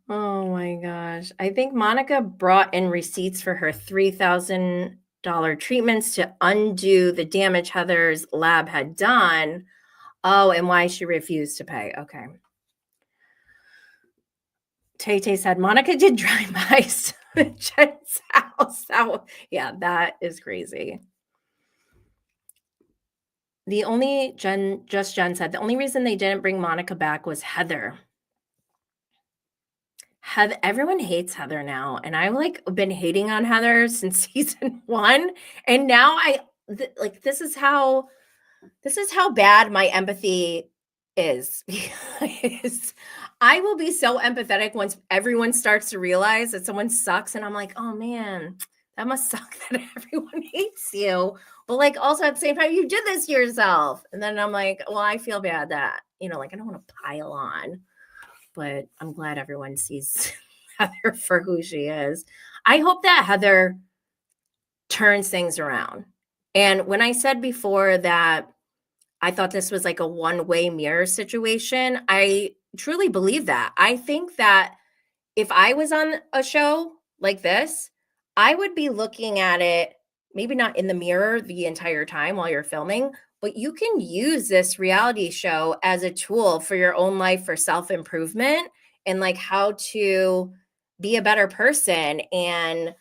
Oh my gosh. I think Monica brought in receipts for her $3,000 treatments to undo the damage Heather's lab had done. Oh, and why she refused to pay. Okay. Tay said Monica did drive-bys to Jen's house. Yeah, that is crazy. Jen said the only reason they didn't bring Monica back was Heather. Everyone hates Heather now, and I've like been hating on Heather since season 1, and now this is how bad my empathy is. Because I will be so empathetic once everyone starts to realize that someone sucks. And I'm like, oh man, that must suck that everyone hates you. But like also at the same time, you did this to yourself. And then I'm like, well, I feel bad that, like I don't want to pile on. But I'm glad everyone sees Heather for who she is. I hope that Heather turns things around. And when I said before that I thought this was like a one-way mirror situation, I truly believe that. I think that if I was on a show like this, I would be looking at it, maybe not in the mirror the entire time while you're filming, but you can use this reality show as a tool for your own life for self-improvement and like how to be a better person and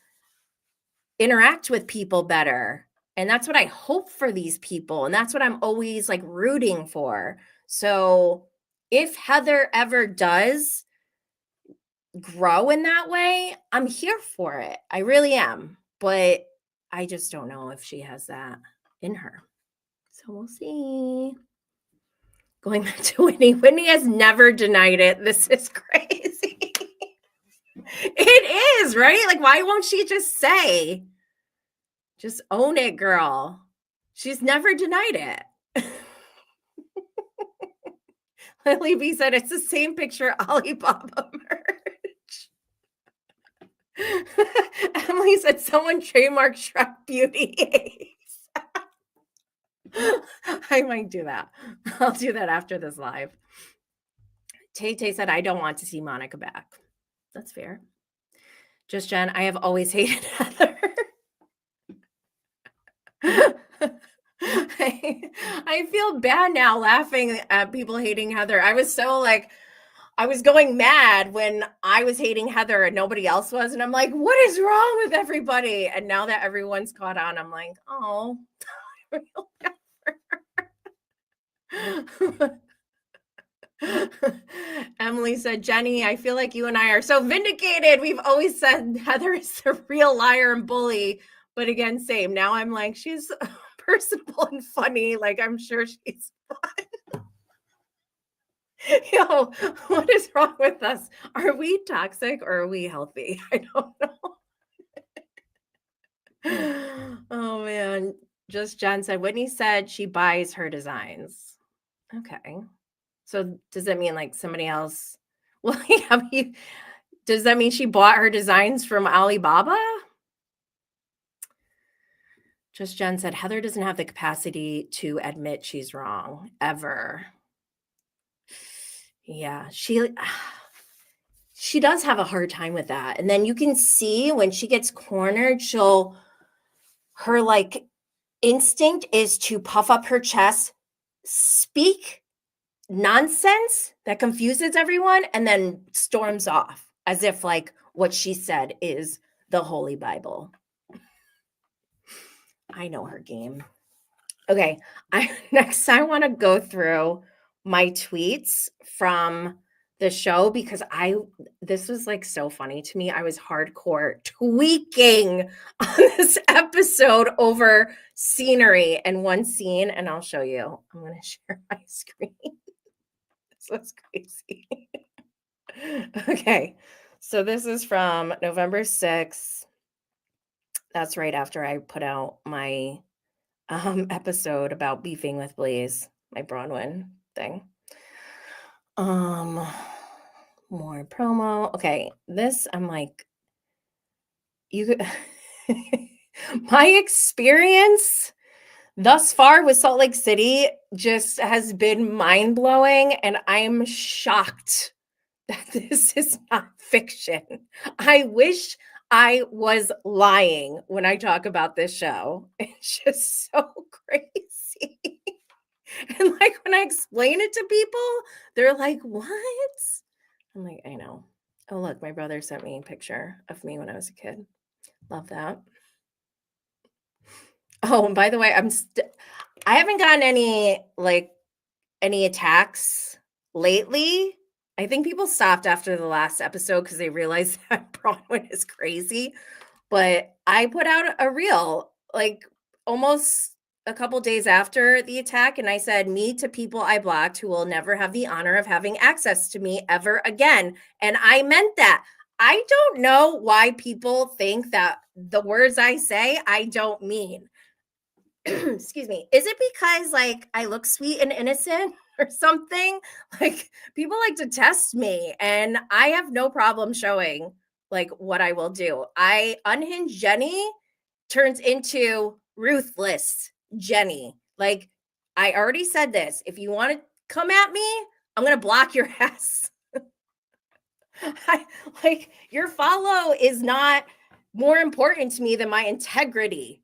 interact with people better. And that's what I hope for these people. And that's what I'm always like rooting for. So if Heather ever does grow in that way, I'm here for it. I really am. But I just don't know if she has that in her. So we'll see. Going back to Whitney. Whitney has never denied it. This is crazy. It is, right? Like, why won't she just say? Just own it, girl. She's never denied it. Lily B said it's the same picture Alibaba merch. Emily said someone trademarked Shrek beauty. I might do that. I'll do that after this live. Tay said, I don't want to see Monica back. That's fair. Just Jen, I have always hated Heather. I feel bad now laughing at people hating Heather. I was so like, I was going mad when I was hating Heather and nobody else was. And I'm like, what is wrong with everybody? And now that everyone's caught on, I'm like, oh, I feel bad for her. Emily said, Jenny, I feel like you and I are so vindicated. We've always said Heather is a real liar and bully. But again, same. Now I'm like, she's personable and funny. Like, I'm sure she's fun. Yo, what is wrong with us? Are we toxic or are we healthy? I don't know. Oh, man. Just Jen said, Whitney said she buys her designs. Okay. So does that mean like somebody else? Well, yeah, does that mean she bought her designs from Alibaba? Just Jen said, Heather doesn't have the capacity to admit she's wrong ever. Yeah, she does have a hard time with that. And then you can see when she gets cornered, her like instinct is to puff up her chest, speak nonsense that confuses everyone, and then storms off as if like what she said is the Holy Bible. I know her game. Okay, next I want to go through my tweets from the show because this was like so funny to me. I was hardcore tweaking on this episode over scenery and one scene, and I'll show you. I'm going to share my screen. This was crazy. Okay, so this is from November 6th. That's right after I put out my episode about beefing with Blaze, my Bronwyn thing. More promo. Okay, this I'm like, my experience thus far with Salt Lake City just has been mind-blowing, and I'm shocked that this is not fiction. I wish I was lying when I talk about this show. It's just so crazy. And like when I explain it to people, they're like, what? I'm like, I know. Oh, look, my brother sent me a picture of me when I was a kid. Love that. Oh, and by the way, I haven't gotten any attacks lately. I think people stopped after the last episode because they realized that Bronwyn is crazy. But I put out a reel like almost a couple days after the attack, and I said, me to people I blocked who will never have the honor of having access to me ever again. And I meant that. I don't know why people think that the words I say, I don't mean. Excuse me. Is it because like I look sweet and innocent or something? Like people like to test me, and I have no problem showing like what I will do. I unhinged Jenny turns into ruthless Jenny. Like I already said this. If you want to come at me, I'm going to block your ass. Like your follow is not more important to me than my integrity.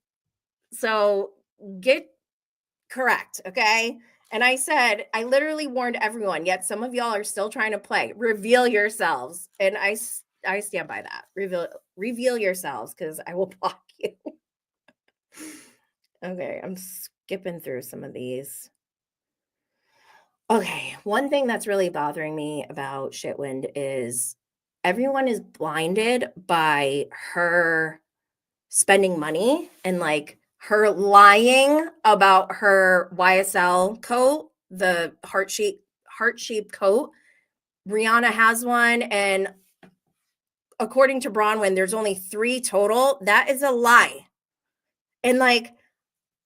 So get correct, okay? And I said, I literally warned everyone, yet some of y'all are still trying to play. Reveal yourselves. And I stand by that. Reveal yourselves, because I will block you. Okay, I'm skipping through some of these. Okay, one thing that's really bothering me about Shitwind is everyone is blinded by her spending money and like her lying about her YSL coat, the heart-shaped coat. Rihanna has one, and according to Bronwyn, there's only 3 total. That is a lie. And like,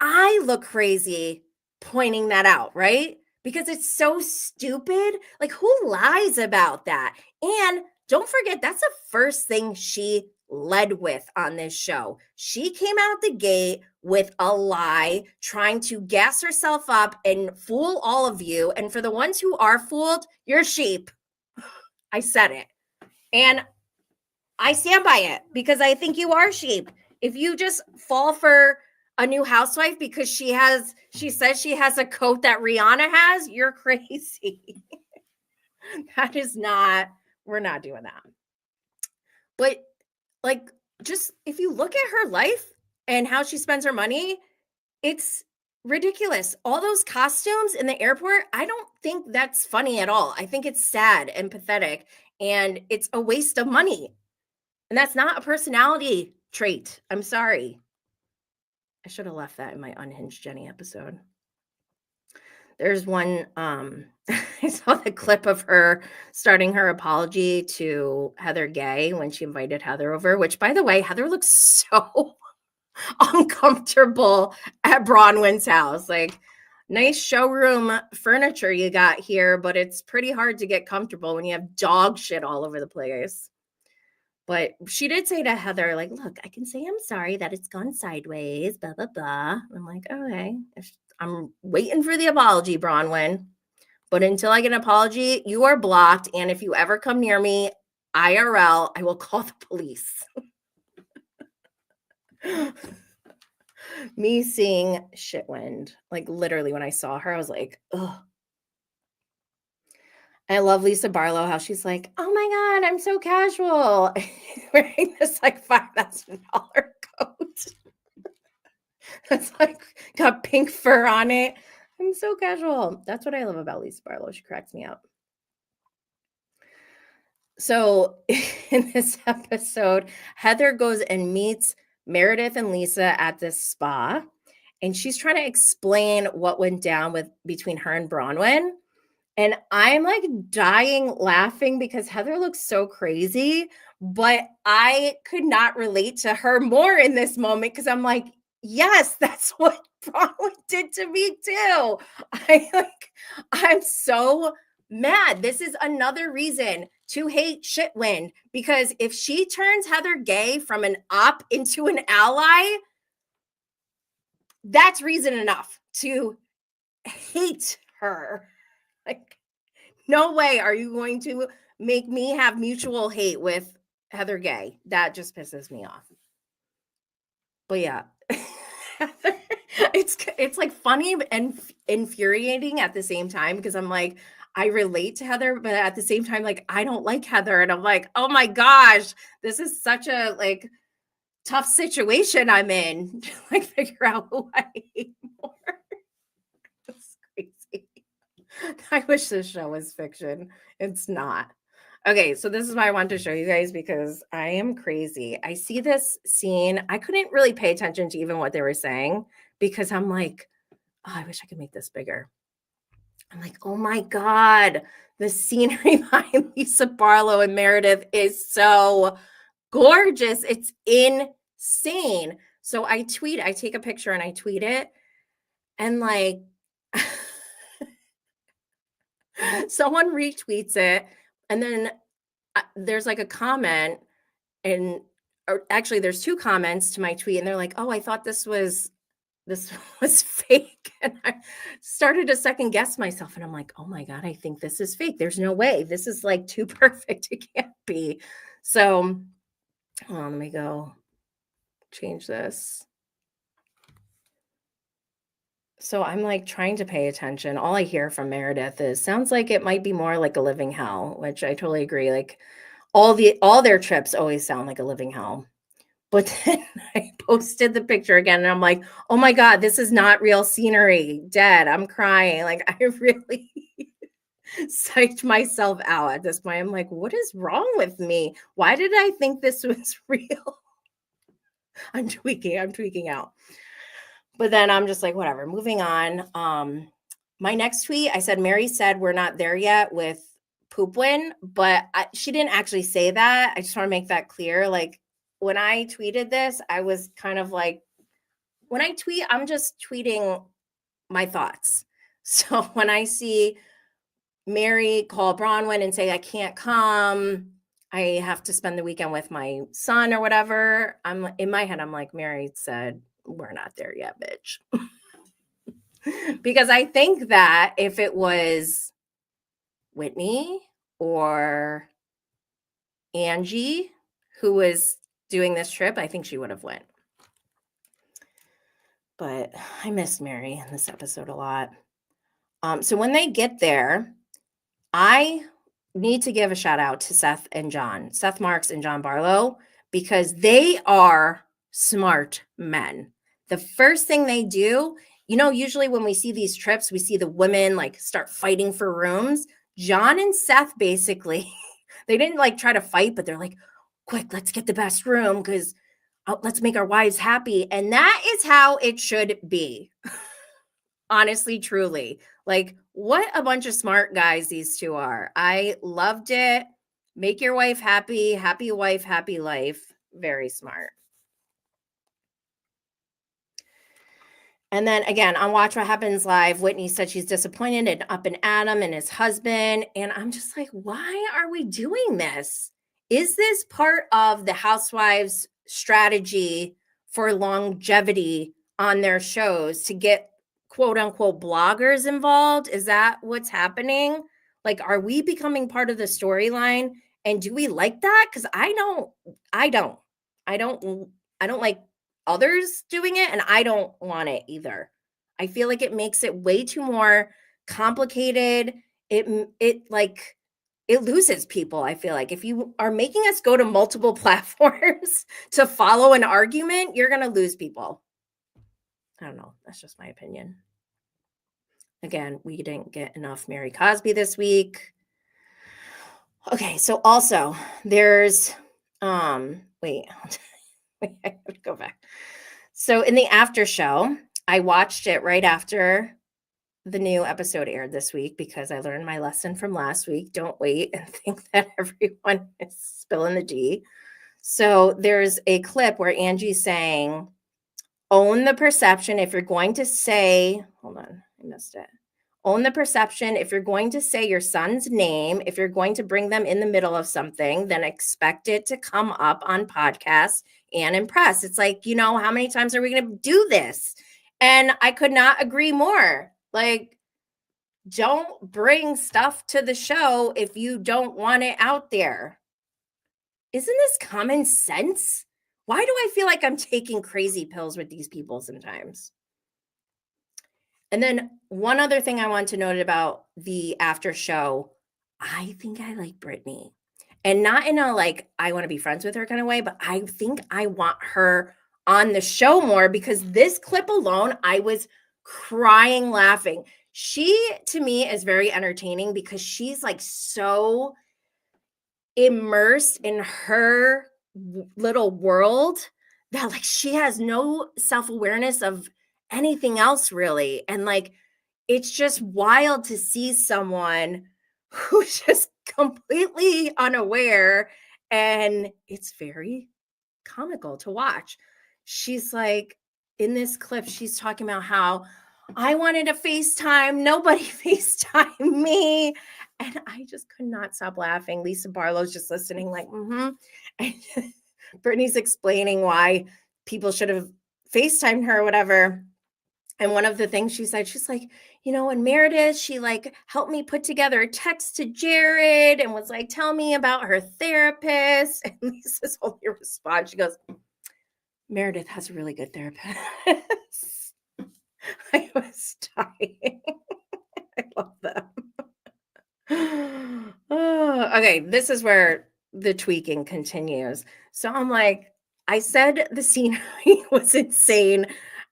I look crazy pointing that out, right? Because it's so stupid. Like, who lies about that? And don't forget, that's the first thing she led with on this show. She came out the gate with a lie, trying to gas herself up and fool all of you. And for the ones who are fooled, you're sheep. I said it. And I stand by it because I think you are sheep. If you just fall for a new housewife because she says she has a coat that Rihanna has, you're crazy. That is not, we're not doing that. But like, just if you look at her life and how she spends her money, it's ridiculous. All those costumes in the airport, I don't think that's funny at all. I think it's sad and pathetic, and it's a waste of money. And that's not a personality trait. I'm sorry. I should have left that in my Unhinged Jenny episode. There's one, I saw the clip of her starting her apology to Heather Gay when she invited Heather over, which, by the way, Heather looks so uncomfortable at Bronwyn's house. Like, nice showroom furniture you got here, but it's pretty hard to get comfortable when you have dog shit all over the place. But she did say to Heather, like, look, I can say I'm sorry that it's gone sideways, blah, blah, blah. I'm like, okay. I'm waiting for the apology, Bronwyn. But until I get an apology, you are blocked. And if you ever come near me, IRL, I will call the police. Me seeing Shitwind, like literally when I saw her, I was like, ugh. I love Lisa Barlow, how she's like, oh my God, I'm so casual. Wearing this like $5,000 coat. That's like got pink fur on it. I'm so casual. That's what I love about Lisa Barlow. She cracks me up. So in this episode, Heather goes and meets Meredith and Lisa at this spa, and she's trying to explain what went down between her and Bronwyn. And I'm like dying laughing because Heather looks so crazy, but I could not relate to her more in this moment because I'm like, yes, that's what Bronwyn did to me too. I'm so mad. This is another reason to hate Shitwind, because if she turns Heather Gay from an op into an ally, that's reason enough to hate her. Like, no way are you going to make me have mutual hate with Heather Gay. That just pisses me off. But yeah, it's like funny and infuriating at the same time, because I'm like, I relate to Heather, but at the same time, like, I don't like Heather. And I'm like, oh my gosh, this is such a like tough situation I'm in to like figure out who I hate more. It's crazy. I wish this show was fiction. It's not. Okay, so this is why I wanted to show you guys because I am crazy. I see this scene. I couldn't really pay attention to even what they were saying because I'm like, oh, I wish I could make this bigger. I'm like, oh my God, the scenery behind Lisa Barlow and Meredith is so gorgeous. It's insane. So I take a picture and I tweet it. And like, someone retweets it. And then there's like a comment, and or actually there's 2 comments to my tweet, and they're like, oh, I thought this was fake. And I started to second guess myself, and I'm like, oh my God, I think this is fake. There's no way. This is like too perfect. It can't be. So hold on, let me go change this. So I'm like trying to pay attention. All I hear from Meredith is sounds like it might be more like a living hell, which I totally agree. Like all their trips always sound like a living hell. But then I posted the picture again and I'm like, oh my God, this is not real scenery. Dead. I'm crying. Like I really psyched myself out at this point. I'm like, what is wrong with me? Why did I think this was real? I'm tweaking out. But then I'm just like, whatever, moving on. My next tweet, I said, Mary said we're not there yet with Poopwin, but she didn't actually say that. I just want to make that clear. Like when I tweeted this, I was kind of like, when I tweet, I'm just tweeting my thoughts. So when I see Mary call Bronwyn and say, I can't come, I have to spend the weekend with my son or whatever, I'm in my head, I'm like, Mary said, we're not there yet, bitch. Because I think that if it was Whitney or Angie who was doing this trip, I think she would have went. But I missed Mary in this episode a lot. So when they get there, I need to give a shout out to Seth Marks and John Barlow, because they are smart men. The first thing they do, usually when we see these trips, we see the women like start fighting for rooms. John and Seth basically, they didn't like try to fight, but they're like, quick, let's get the best room because let's make our wives happy. And that is how it should be. Honestly, truly. Like, what a bunch of smart guys these two are. I loved it. Make your wife happy. Happy wife, happy life. Very smart. And then again, on Watch What Happens Live, Whitney said she's disappointed in Up and Adam and his husband. And I'm just like, why are we doing this? Is this part of the Housewives' strategy for longevity on their shows to get quote unquote bloggers involved? Is that what's happening? Like, are we becoming part of the storyline? And do we like that? Because I don't like others doing it, and I don't want it either. I feel like it makes it way too more complicated. It loses people. I feel like if you are making us go to multiple platforms to follow an argument, you're going to lose people. I don't know. That's just my opinion. Again, we didn't get enough Mary Cosby this week. Okay, so also there's wait, I have to go back. So in the after show, I watched it right after the new episode aired this week because I learned my lesson from last week. Don't wait and think that everyone is spilling the tea. So there's a clip where Angie's saying, own the perception if you're going to say, hold on, I missed it. Own the perception. If you're going to say your son's name, if you're going to bring them in the middle of something, then expect it to come up on podcasts and in press. It's like, how many times are we going to do this? And I could not agree more. Like, don't bring stuff to the show if you don't want it out there. Isn't this common sense? Why do I feel like I'm taking crazy pills with these people sometimes? And then one other thing I want to note about the after show, I think I like Brittany. And not in a like, I want to be friends with her kind of way, but I think I want her on the show more because this clip alone, I was crying laughing. She, to me, is very entertaining because she's like so immersed in her little world that like she has no self-awareness of anything else really. And like it's just wild to see someone who's just completely unaware, and it's very comical to watch. She's like, in this clip, she's talking about how I wanted to FaceTime, nobody FaceTime me. And I just could not stop laughing. Lisa Barlow's just listening, like, And Brittany's explaining why people should have FaceTimed her or whatever. And one of the things she said, she's like, and Meredith, she like helped me put together a text to Jared and was like, tell me about her therapist. And Lisa's only response, she goes, Meredith has a really good therapist. I was dying. I love them. Okay, this is where the tweaking continues. So I'm like, I said the scenery was insane.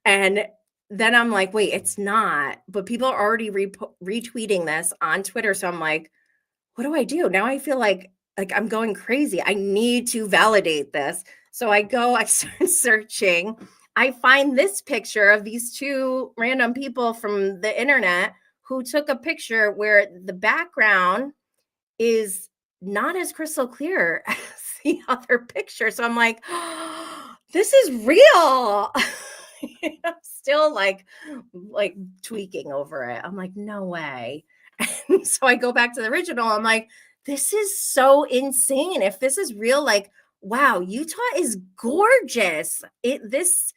And then I'm like, wait, it's not. But people are already retweeting this on Twitter. So I'm like, what do I do? Now I feel like I'm going crazy. I need to validate this. So I start searching. I find this picture of these two random people from the internet who took a picture where the background is not as crystal clear as the other picture. So I'm like, oh, this is real. I'm still like tweaking over it. I'm like, no way. And so I go back to the original. I'm like, this is so insane. If this is real, like, wow, Utah is gorgeous. This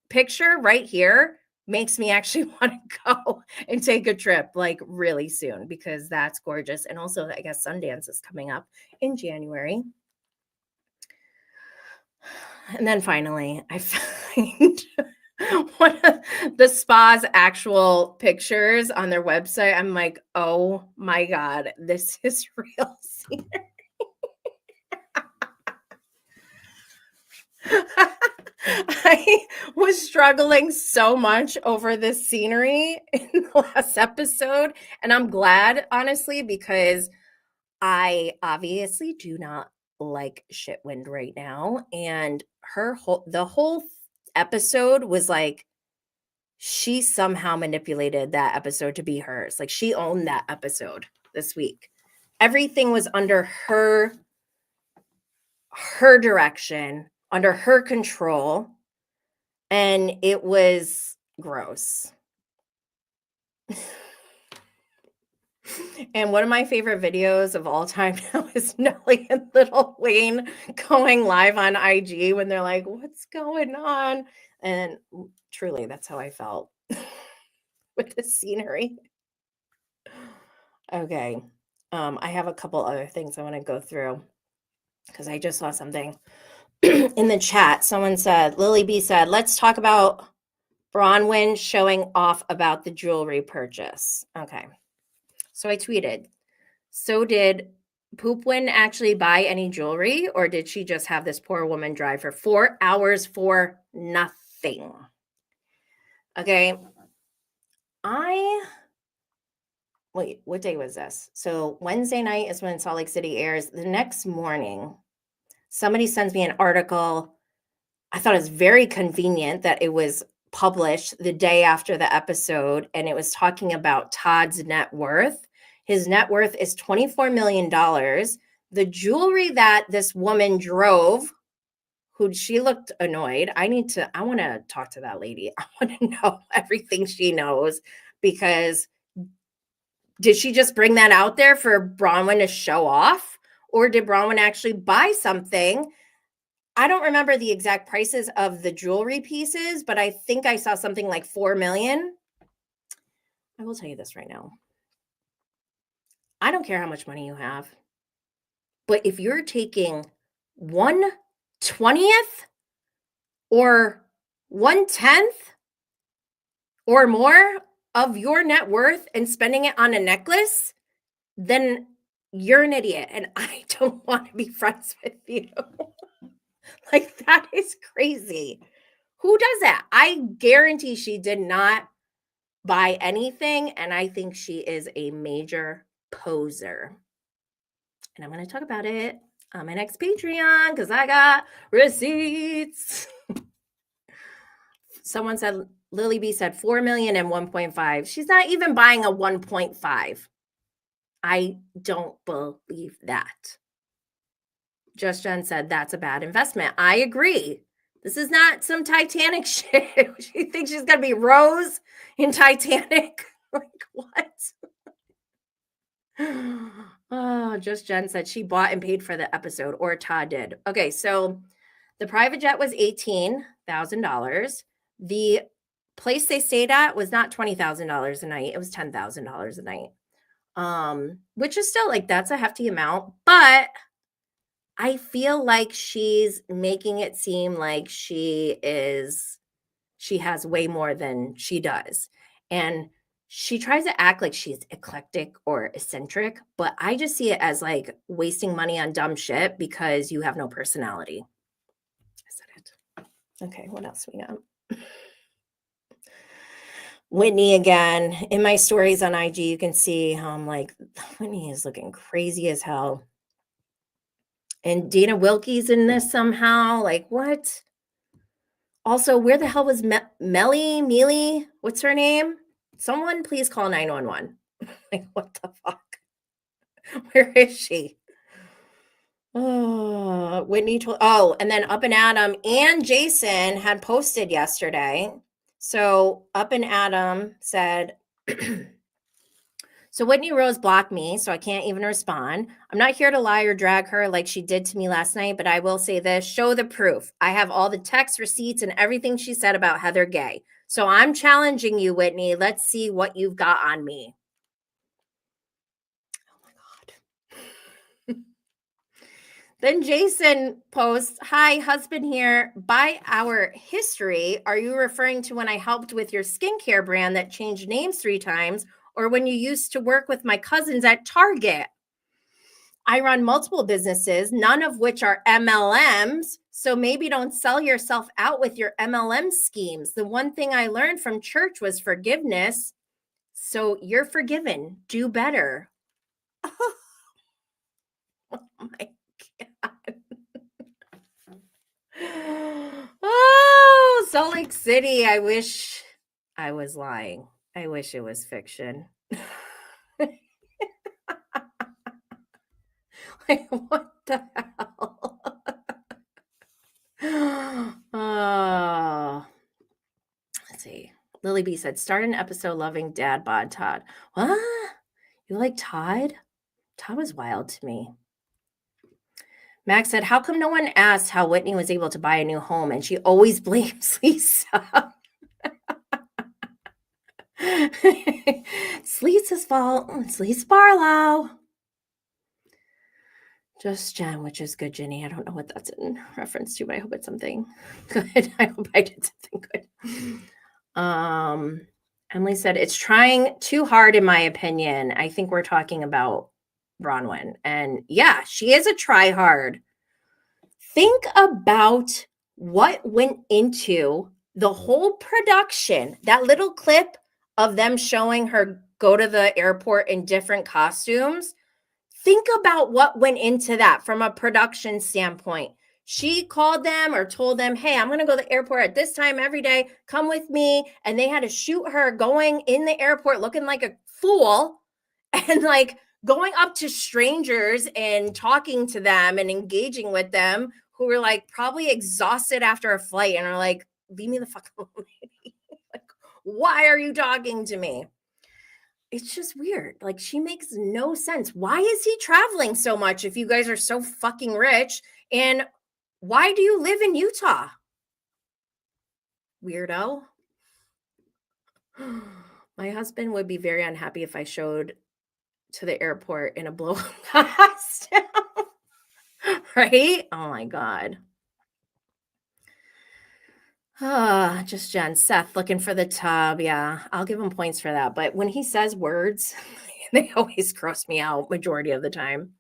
picture right here makes me actually want to go and take a trip like really soon, because that's gorgeous. And also, I guess Sundance is coming up in January. And then finally, I find one of the spa's actual pictures on their website. I'm like, oh my God, this is real scenery. I was struggling so much over this scenery in the last episode. And I'm glad, honestly, because I obviously do not like Shitwind right now. And the whole episode was like, she somehow manipulated that episode to be hers. Like she owned that episode this week. Everything was under her direction, under her control, and it was gross. And one of my favorite videos of all time now is Nelly and Lil Wayne going live on IG when they're like, what's going on? And truly, that's how I felt with the scenery. Okay. I have a couple other things I want to go through because I just saw something in the chat. Someone said, Lily B said, let's talk about Bronwyn showing off about the jewelry purchase. Okay. So I tweeted, so did Poopwin actually buy any jewelry, or did she just have this poor woman drive for 4 hours for nothing? Okay. Wait, what day was this? So Wednesday night is when Salt Lake City airs. The next morning, somebody sends me an article. I thought it was very convenient that it was published the day after the episode, and it was talking about Todd's net worth. His net worth is $24 million. The jewelry that this woman drove, she looked annoyed. I want to talk to that lady. I want to know everything she knows, because did she just bring that out there for Bronwyn to show off? Or did Bronwyn actually buy something? I don't remember the exact prices of the jewelry pieces, but I think I saw something like $4 million. I will tell you this right now. I don't care how much money you have, but if you're taking 1/20th or 1/10 or more of your net worth and spending it on a necklace, then you're an idiot, and I don't want to be friends with you. Like, that is crazy. Who does that? I guarantee she did not buy anything, and I think she is a major poser. And I'm going to talk about it on my next Patreon because I got receipts. Someone said, Lily B said 4 million and 1.5. She's not even buying a 1.5. I don't believe that. Just Jen said that's a bad investment. I agree. This is not some Titanic shit. She thinks she's going to be Rose in Titanic. Like, what? Oh, Just Jen said she bought and paid for the episode, or Todd did. Okay, so the private jet was $18,000. The place they stayed at was not $20,000 a night. It was $10,000 a night, which is still like, that's a hefty amount. But I feel like she's making it seem like she has way more than she does. And she tries to act like she's eclectic or eccentric, but I just see it as like wasting money on dumb shit because you have no personality. I said it. Okay, what else we got? Whitney again. In my stories on IG, you can see how I'm like, Whitney is looking crazy as hell. And Dana Wilkie's in this somehow. Like, what? Also, where the hell was Mealy? What's her name? Someone please call 911. Like, what the fuck? Where is she? Oh, Whitney told. Oh, and then Up and Adam and Jason had posted yesterday. So Up and Adam said, so Whitney Rose blocked me, so I can't even respond. I'm not here to lie or drag her like she did to me last night, but I will say this, show the proof. I have all the text receipts and everything she said about Heather Gay. So I'm challenging you, Whitney. Let's see what you've got on me. Oh my God. Then Jason posts, hi, husband here. By our history, are you referring to when I helped with your skincare brand that changed names 3 times? Or when you used to work with my cousins at Target? I run multiple businesses, none of which are MLMs. So maybe don't sell yourself out with your MLM schemes. The one thing I learned from church was forgiveness. So you're forgiven. Do better. Oh my God. Oh, Salt Lake City. I wish I was lying. I wish it was fiction. Like, what the hell? Let's see. Lily B said, start an episode loving dad bod Todd. What? You like Todd? Todd was wild to me. Max said, how come no one asked how Whitney was able to buy a new home and she always blames Lisa? It's Lisa's fault. It's Lisa Barlow. Just Jen, which is good, Jenny. I don't know what that's in reference to, but I hope it's something good. I hope I did something good. Emily said, it's trying too hard, in my opinion. I think we're talking about Bronwyn. And yeah, she is a try hard. Think about what went into the whole production. That little clip of them showing her go to the airport in different costumes. Think about what went into that from a production standpoint. She called them or told them, hey, I'm going to go to the airport at this time every day. Come with me. And they had to shoot her going in the airport looking like a fool and like going up to strangers and talking to them and engaging with them who were like probably exhausted after a flight and are like, leave me the fuck alone. Like, why are you talking to me? It's just weird. Like, she makes no sense. Why is he traveling so much if you guys are so fucking rich? And why do you live in Utah? Weirdo. My husband would be very unhappy if I showed to the airport in a blow-up costume. Right? Oh my God. Just Jen. Seth looking for the tub. Yeah, I'll give him points for that. But when he says words, they always gross me out majority of the time.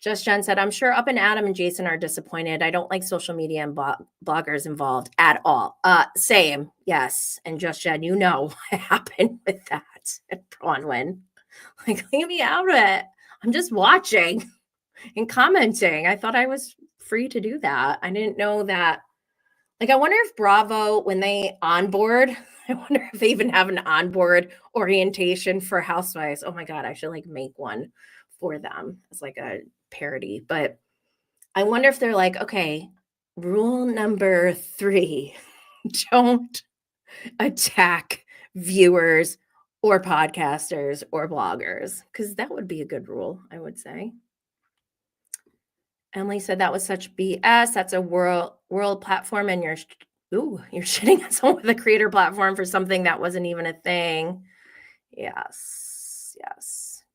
Just Jen said, I'm sure Up and Adam and Jason are disappointed. I don't like social media and bloggers involved at all. Same. Yes. And Just Jen, you know what happened with that at Bronwyn. Like, leave me out of it. I'm just watching. and commenting. I thought I was free to do that. I didn't know that. Like, I wonder if Bravo, when they onboard, I wonder if they even have an onboard orientation for Housewives. Oh my God, I should like make one for them as like a parody. But I wonder if they're like, okay, rule number 3, don't attack viewers or podcasters or bloggers, because that would be a good rule, I would say. Emily said that was such BS. That's a world platform, and you're shitting at someone with a creator platform for something that wasn't even a thing. Yes.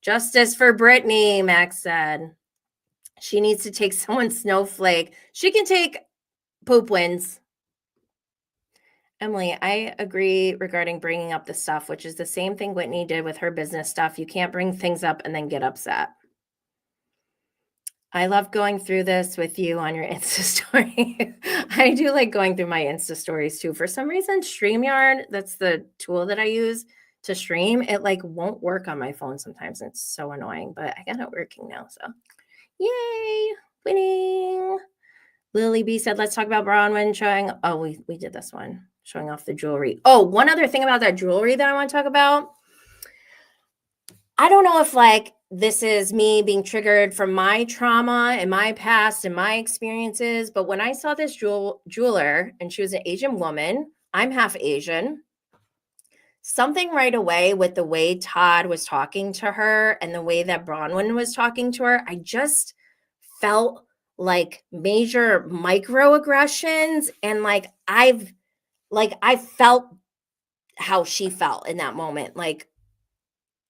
Justice for Brittany, Max said. She needs to take someone's snowflake. She can take poop wins. Emily, I agree regarding bringing up the stuff, which is the same thing Whitney did with her business stuff. You can't bring things up and then get upset. I love going through this with you on your Insta story. I do like going through my Insta stories too. For some reason, StreamYard, that's the tool that I use to stream, it like won't work on my phone sometimes. It's so annoying, but I got it working now. So yay, winning. Lily B said, let's talk about Bronwyn showing. Oh, we did this one, showing off the jewelry. Oh, one other thing about that jewelry that I want to talk about. I don't know if like this is me being triggered from my trauma and my past and my experiences, but when I saw this jeweler and she was an Asian woman, I'm half Asian, something right away with the way Todd was talking to her and the way that Bronwyn was talking to her, I just felt like major microaggressions, and I felt how she felt in that moment. Like,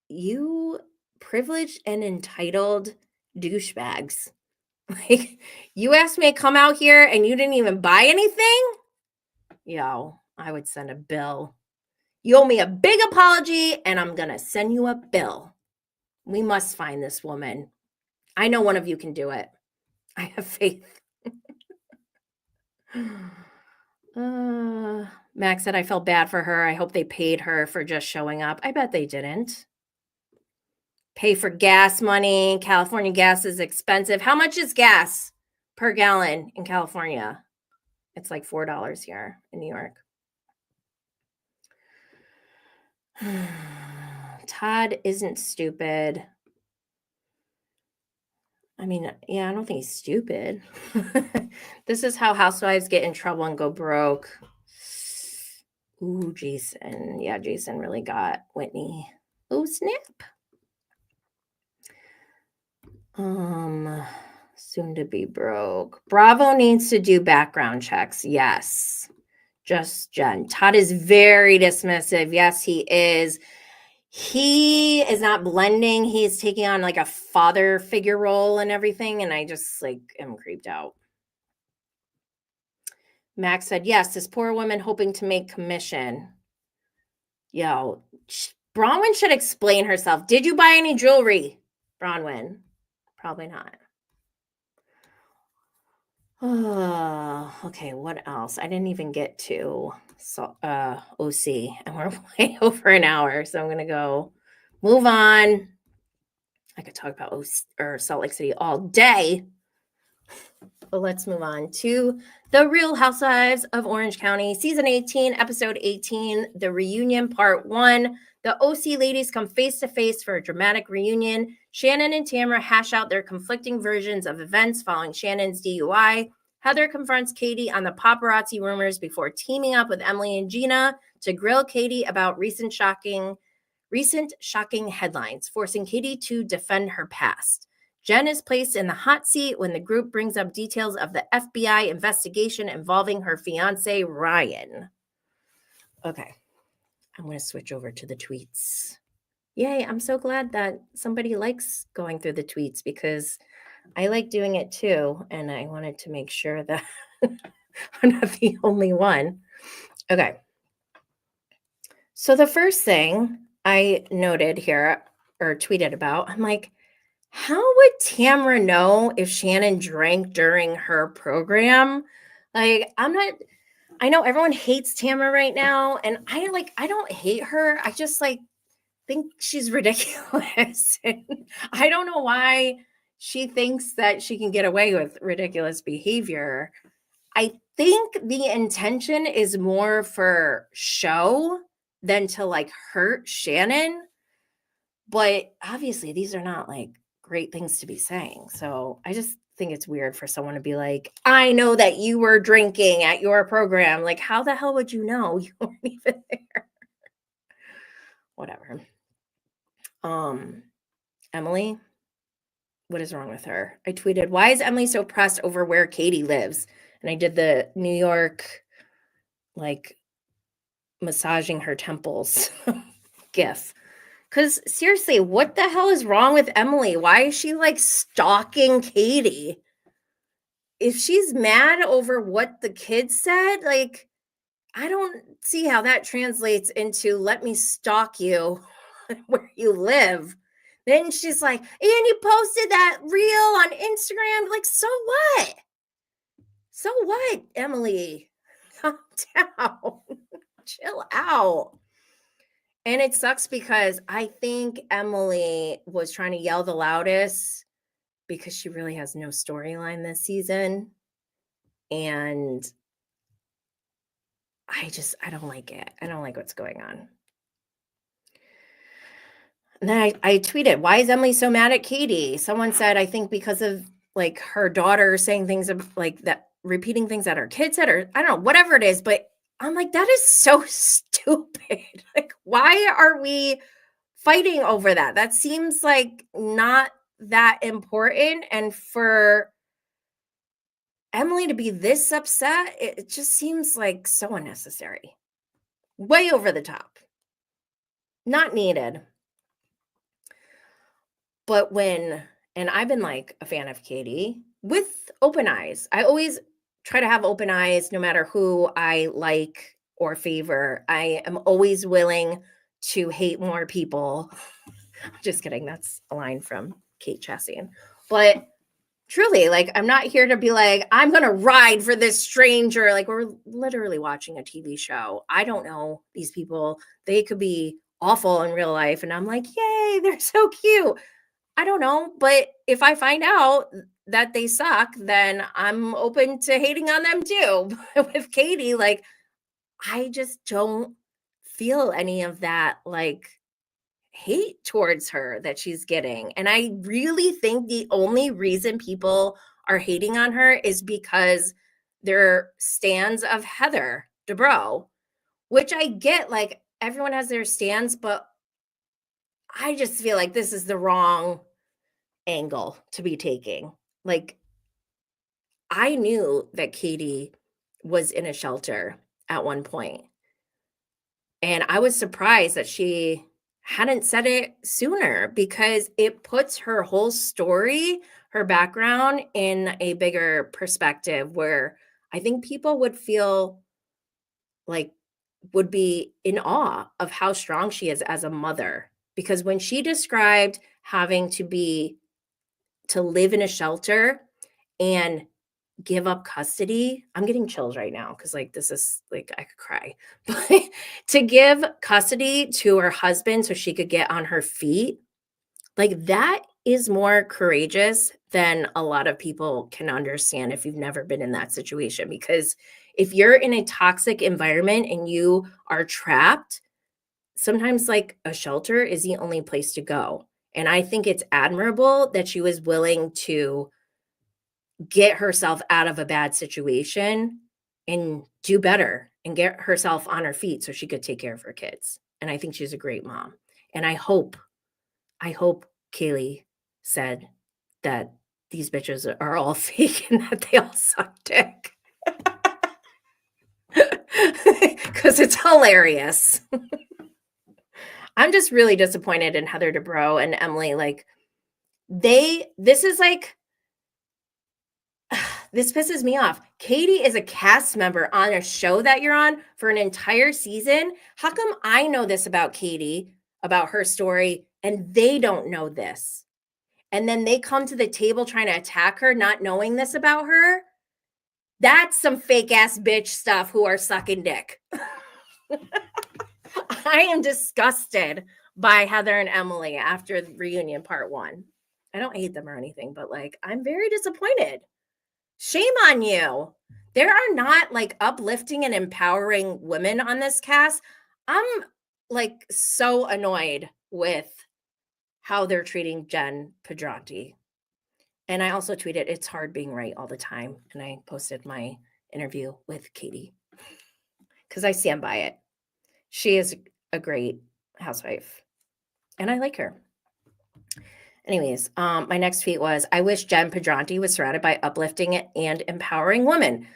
you privileged and entitled douchebags. Like, you asked me to come out here and you didn't even buy anything? Yo, I would send a bill. You owe me a big apology and I'm going to send you a bill. We must find this woman. I know one of you can do it. I have faith. Max said, I felt bad for her. I hope they paid her for just showing up. I bet they didn't. Pay for gas money. California gas is expensive. How much is gas per gallon in California? It's like $4 here in New York. Todd isn't stupid. I mean, yeah, I don't think he's stupid. This is how housewives get in trouble and go broke. Ooh, Jason. Yeah, Jason really got Whitney. Oh, snap. Soon to be broke. Bravo needs to do background checks. Yes. Just Jen. Todd is very dismissive. Yes, he is. He is not blending. He is taking on like a father figure role and everything. And I just like am creeped out. Max said, yes, this poor woman hoping to make commission. Yo, Bronwyn should explain herself. Did you buy any jewelry, Bronwyn? Probably not. Oh, okay. What else? I didn't even get to OC, and we're way over an hour. So I'm going to go move on. I could talk about OC or Salt Lake City all day. But let's move on to The Real Housewives of Orange County, Season 18, Episode 18, The Reunion Part 1. The OC ladies come face to face for a dramatic reunion. Shannon and Tamra hash out their conflicting versions of events following Shannon's DUI. Heather confronts Katie on the paparazzi rumors before teaming up with Emily and Gina to grill Katie about recent shocking headlines, forcing Katie to defend her past. Jen is placed in the hot seat when the group brings up details of the FBI investigation involving her fiance, Ryan. Okay, I'm going to switch over to the tweets. Yay, I'm so glad that somebody likes going through the tweets because I like doing it too. And I wanted to make sure that I'm not the only one. Okay. So the first thing I noted here or tweeted about, I'm like, how would Tamra know if Shannon drank during her program? Like, I know everyone hates Tamra right now, and I don't hate her. I just think she's ridiculous. And I don't know why she thinks that she can get away with ridiculous behavior. I think the intention is more for show than to like hurt Shannon. But obviously, these are not like great things to be saying. So I just think it's weird for someone to be like, I know that you were drinking at your program. Like, how the hell would you know? You weren't even there. Whatever. Emily, what is wrong with her? I tweeted, why is Emily so pressed over where Katie lives? And I did the New York, like, massaging her temples gif. Because seriously, what the hell is wrong with Emily? Why is she like stalking Katie? If she's mad over what the kids said, like, I don't see how that translates into let me stalk you where you live. Then she's like, and you posted that reel on Instagram. Like, so what? So what, Emily? Calm down. Chill out. And it sucks because I think Emily was trying to yell the loudest because she really has no storyline this season. And I don't like it. I don't like what's going on. And then I tweeted, why is Emily so mad at Katie? Someone said, I think because of like her daughter saying things like that, repeating things that her kid said, or I don't know, whatever it is. But I'm like, that is so stupid. Like, why are we fighting over that? That seems like not that important. And for Emily to be this upset, it just seems like so unnecessary. Way over the top. Not needed. But and I've been like a fan of Katie with open eyes. I always try to have open eyes no matter who I like or favor. I am always willing to hate more people. Just kidding. That's a line from Kate Chastain. But truly, like, I'm not here to be like, I'm going to ride for this stranger. Like, we're literally watching a TV show. I don't know these people. They could be awful in real life. And I'm like, yay, they're so cute. I don't know. But if I find out that they suck, then I'm open to hating on them too. With Katie, like, I just don't feel any of that, like, hate towards her that she's getting. And I really think the only reason people are hating on her is because they're stands of Heather Dubrow, which I get, like, everyone has their stands, but I just feel like this is the wrong angle to be taking. Like, I knew that Katie was in a shelter at one point, and I was surprised that she hadn't said it sooner because it puts her whole story, her background in a bigger perspective where I think people would feel like would be in awe of how strong she is as a mother. Because when she described having to live in a shelter and give up custody, I'm getting chills right now because, like, this is like, I could cry. But to give custody to her husband so she could get on her feet, like, that is more courageous than a lot of people can understand if you've never been in that situation. Because if you're in a toxic environment and you are trapped, sometimes like a shelter is the only place to go. And I think it's admirable that she was willing to get herself out of a bad situation and do better and get herself on her feet so she could take care of her kids. And I think she's a great mom. And I hope Kaylee said that these bitches are all fake and that they all suck dick. Because it's hilarious. I'm just really disappointed in Heather Dubrow and Emily. Like, this is like, this pisses me off. Katie is a cast member on a show that you're on for an entire season. How come I know this about Katie, about her story, and they don't know this? And then they come to the table trying to attack her, not knowing this about her. That's some fake ass bitch stuff who are sucking dick. I am disgusted by Heather and Emily after the reunion part 1. I don't hate them or anything, but like, I'm very disappointed. Shame on you. There are not like uplifting and empowering women on this cast. I'm like so annoyed with how they're treating Jen Pedranti. And I also tweeted, it's hard being right all the time. And I posted my interview with Katie because I stand by it. She is a great housewife and I like her. Anyways, my next tweet was, I wish Jen Pedranti was surrounded by uplifting and empowering women.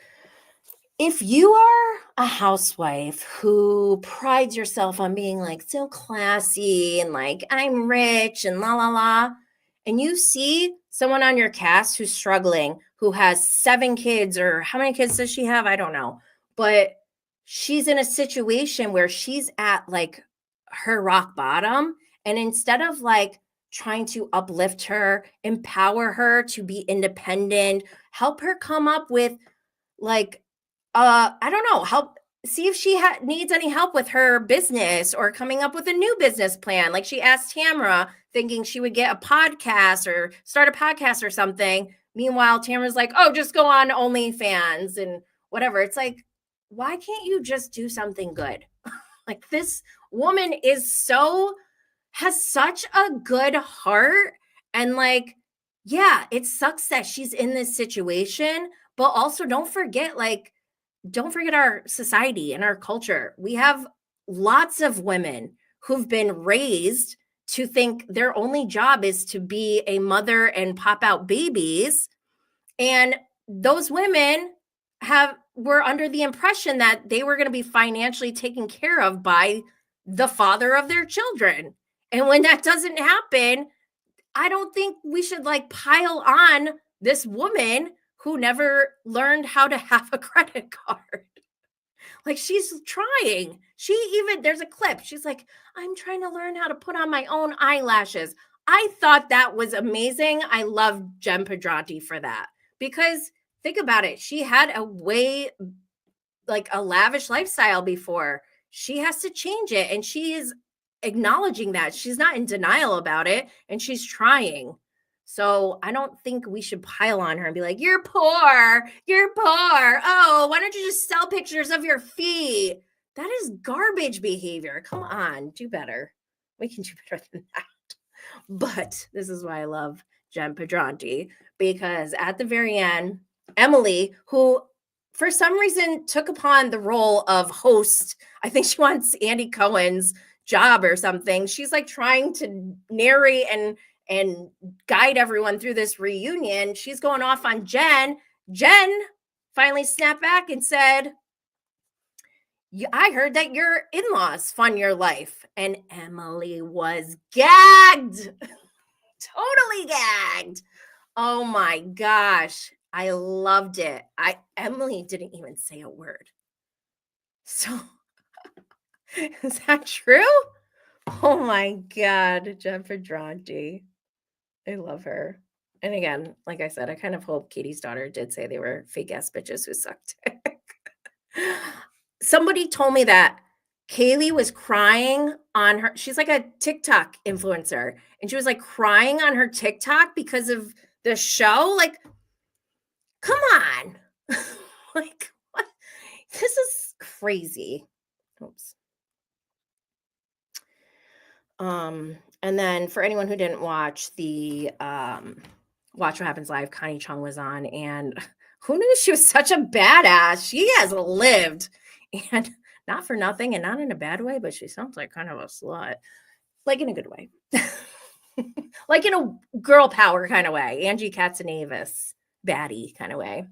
If you are a housewife who prides yourself on being like so classy and like, I'm rich and la la la, and you see someone on your cast who's struggling, who has 7 kids, or how many kids does she have? I don't know. But she's in a situation where she's at like her rock bottom. And instead of like trying to uplift her, empower her to be independent, help her come up with like, I don't know, help see if she needs any help with her business or coming up with a new business plan. Like she asked Tamara, thinking she would get a podcast or start a podcast or something. Meanwhile, Tamara's like, oh, just go on OnlyFans and whatever. It's like, why can't you just do something good? Like this woman has such a good heart. And like, yeah, it sucks that she's in this situation, but also don't forget our society and our culture. We have lots of women who've been raised to think their only job is to be a mother and pop out babies. And those women were under the impression that they were going to be financially taken care of by the father of their children. And when that doesn't happen, I don't think we should like pile on this woman who never learned how to have a credit card. Like she's trying. There's a clip. She's like, I'm trying to learn how to put on my own eyelashes. I thought that was amazing. I love Jen Pedranti for that because think about it. She had a lavish lifestyle before. She has to change it. And she is acknowledging that. She's not in denial about it. And she's trying. So I don't think we should pile on her and be like, you're poor. Oh, why don't you just sell pictures of your feet? That is garbage behavior. Come on, do better. We can do better than that. But this is why I love Jen Pedranti, because at the very end, Emily, who for some reason took upon the role of host, I think she wants Andy Cohen's job or something. She's like trying to narrate and guide everyone through this reunion. She's going off on Jen. Jen finally snapped back and said, I heard that your in-laws fund your life. And Emily was gagged. Totally gagged. Oh my gosh. I loved it. Emily didn't even say a word. So is that true? Oh my God. Jen Pedranti. I love her. And again, like I said, I kind of hope Katie's daughter did say they were fake ass bitches who sucked. Somebody told me that Kaylee was crying on her. She's like a TikTok influencer. And she was like crying on her TikTok because of the show. Like, come on. Like, what? This is crazy. Oops. And then for anyone who didn't watch the Watch What Happens Live, Connie Chung was on, and who knew she was such a badass? She has lived, and not for nothing, and not in a bad way, but she sounds like kind of a slut, like in a good way, like in a girl power kind of way, Angie Katzenavas baddie kind of way.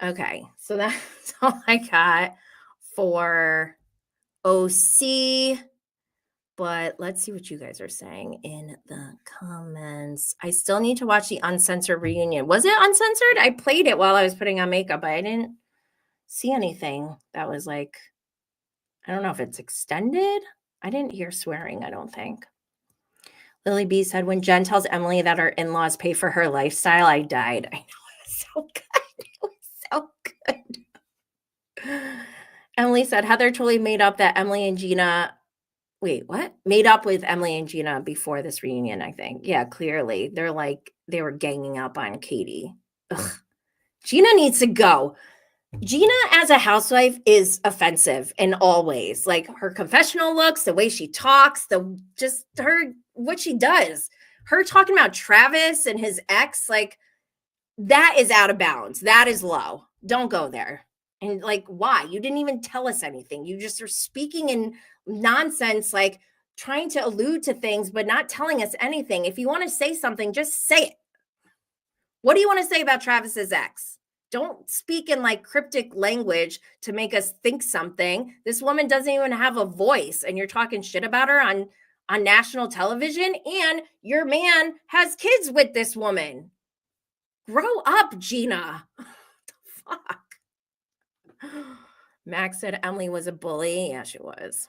Okay, so that's all I got for OC. But let's see what you guys are saying in the comments. I still need to watch the uncensored reunion. Was it uncensored? I played it while I was putting on makeup, but I didn't see anything that was like, I don't know if it's extended. I didn't hear swearing, I don't think. Lily B said, when Jen tells Emily that her in-laws pay for her lifestyle, I died. I know, it was so good. It was so good. Emily said, Heather totally made up that Emily and Gina Wait, what? Made up with Emily and Gina before this reunion, I think. Yeah, clearly. They're like, they were ganging up on Katie. Ugh. Gina needs to go. Gina as a housewife is offensive in all ways. Like her confessional looks, the way she talks, what she does. Her talking about Travis and his ex, like that is out of bounds. That is low. Don't go there. And like, why? You didn't even tell us anything. You just are speaking in nonsense, like trying to allude to things, but not telling us anything. If you want to say something, just say it. What do you want to say about Travis's ex? Don't speak in like cryptic language to make us think something. This woman doesn't even have a voice, and you're talking shit about her on national television, and your man has kids with this woman. Grow up, Gina. Fuck. Max said Emily was a bully. Yeah, she was.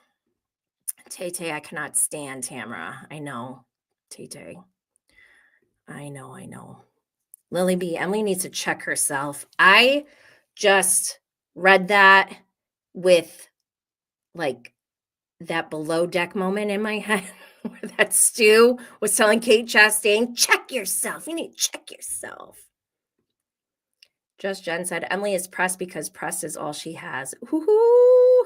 Tay, I cannot stand Tamara. I know. Tay. I know. Lily B, Emily needs to check herself. I just read that with like that below deck moment in my head where that Stu was telling Kate Chastain, check yourself. You need to check yourself. Just Jen said, Emily is pressed because press is all she has. Woohoo!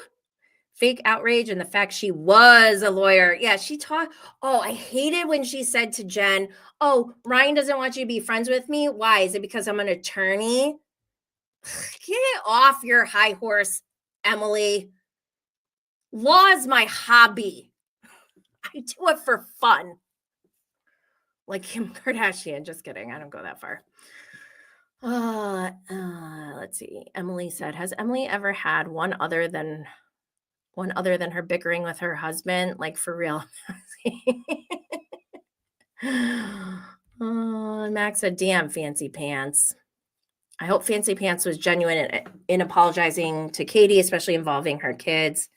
Fake outrage and the fact she was a lawyer. Yeah, she talked. Oh, I hated when she said to Jen, oh, Ryan doesn't want you to be friends with me. Why? Is it because I'm an attorney? Get off your high horse, Emily. Law is my hobby. I do it for fun. Like Kim Kardashian. Just kidding. I don't go that far. Let's see. Emily said, has Emily ever had one other than her bickering with her husband? Like for real. Max said, damn, Fancy Pants. I hope Fancy Pants was genuine in apologizing to Katie, especially involving her kids.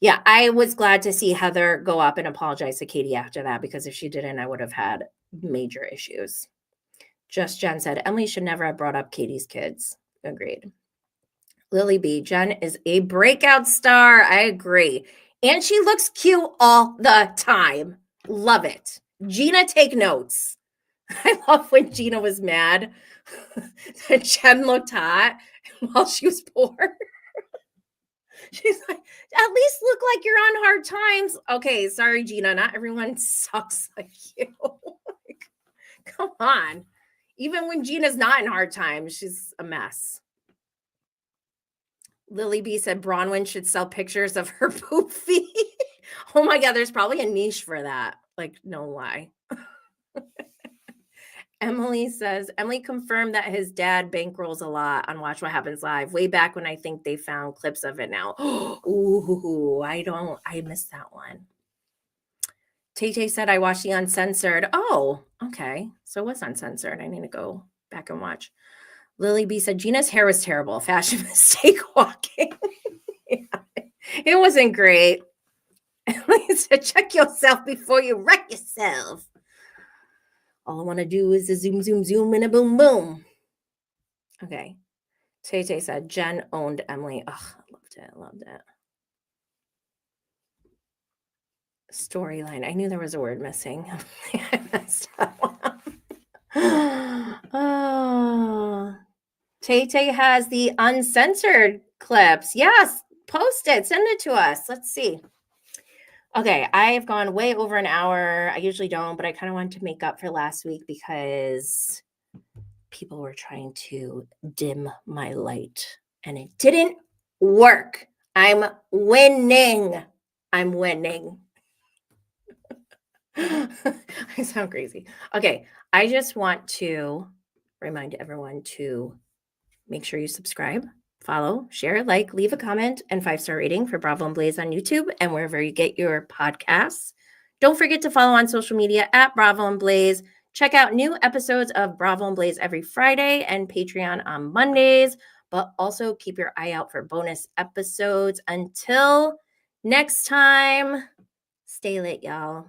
Yeah, I was glad to see Heather go up and apologize to Katie after that, because if she didn't, I would have had major issues. Just Jen said, Emily should never have brought up Katie's kids. Agreed. Lily B, Jen is a breakout star. I agree. And she looks cute all the time. Love it. Gina, take notes. I love when Gina was mad that Jen looked hot while she was poor. She's like, at least look like you're on hard times. Okay, sorry, Gina. Not everyone sucks like you. Like, come on. Even when Gina's not in hard times, she's a mess. Lily B said Bronwyn should sell pictures of her poop feet. Oh my God, there's probably a niche for that. Like, no lie. Emily says, Emily confirmed that his dad bankrolls a lot on Watch What Happens Live way back when I think they found clips of it now. Ooh, I missed that one. Tay said, I watched the uncensored. Oh, okay. So it was uncensored. I need to go back and watch. Lily B said, Gina's hair was terrible. Fashion mistake walking. Yeah, it wasn't great. Emily said, check yourself before you wreck yourself. All I want to do is a zoom, zoom, zoom, and a boom, boom. Okay. Tay said, Jen owned Emily. Ugh, loved it. Storyline. I knew there was a word missing. I messed up. Oh. Tay has the uncensored clips. Yes, post it. Send it to us. Let's see. Okay, I've gone way over an hour. I usually don't, but I kind of wanted to make up for last week because people were trying to dim my light, and it didn't work. I'm winning. I sound crazy. Okay, I just want to remind everyone to make sure you subscribe, follow, share, like, leave a comment, and 5-star rating for Bravo and Blaze on YouTube and wherever you get your podcasts. Don't forget to follow on social media at Bravo and Blaze. Check out new episodes of Bravo and Blaze every Friday and Patreon on Mondays, but also keep your eye out for bonus episodes. Until next time, stay lit, y'all.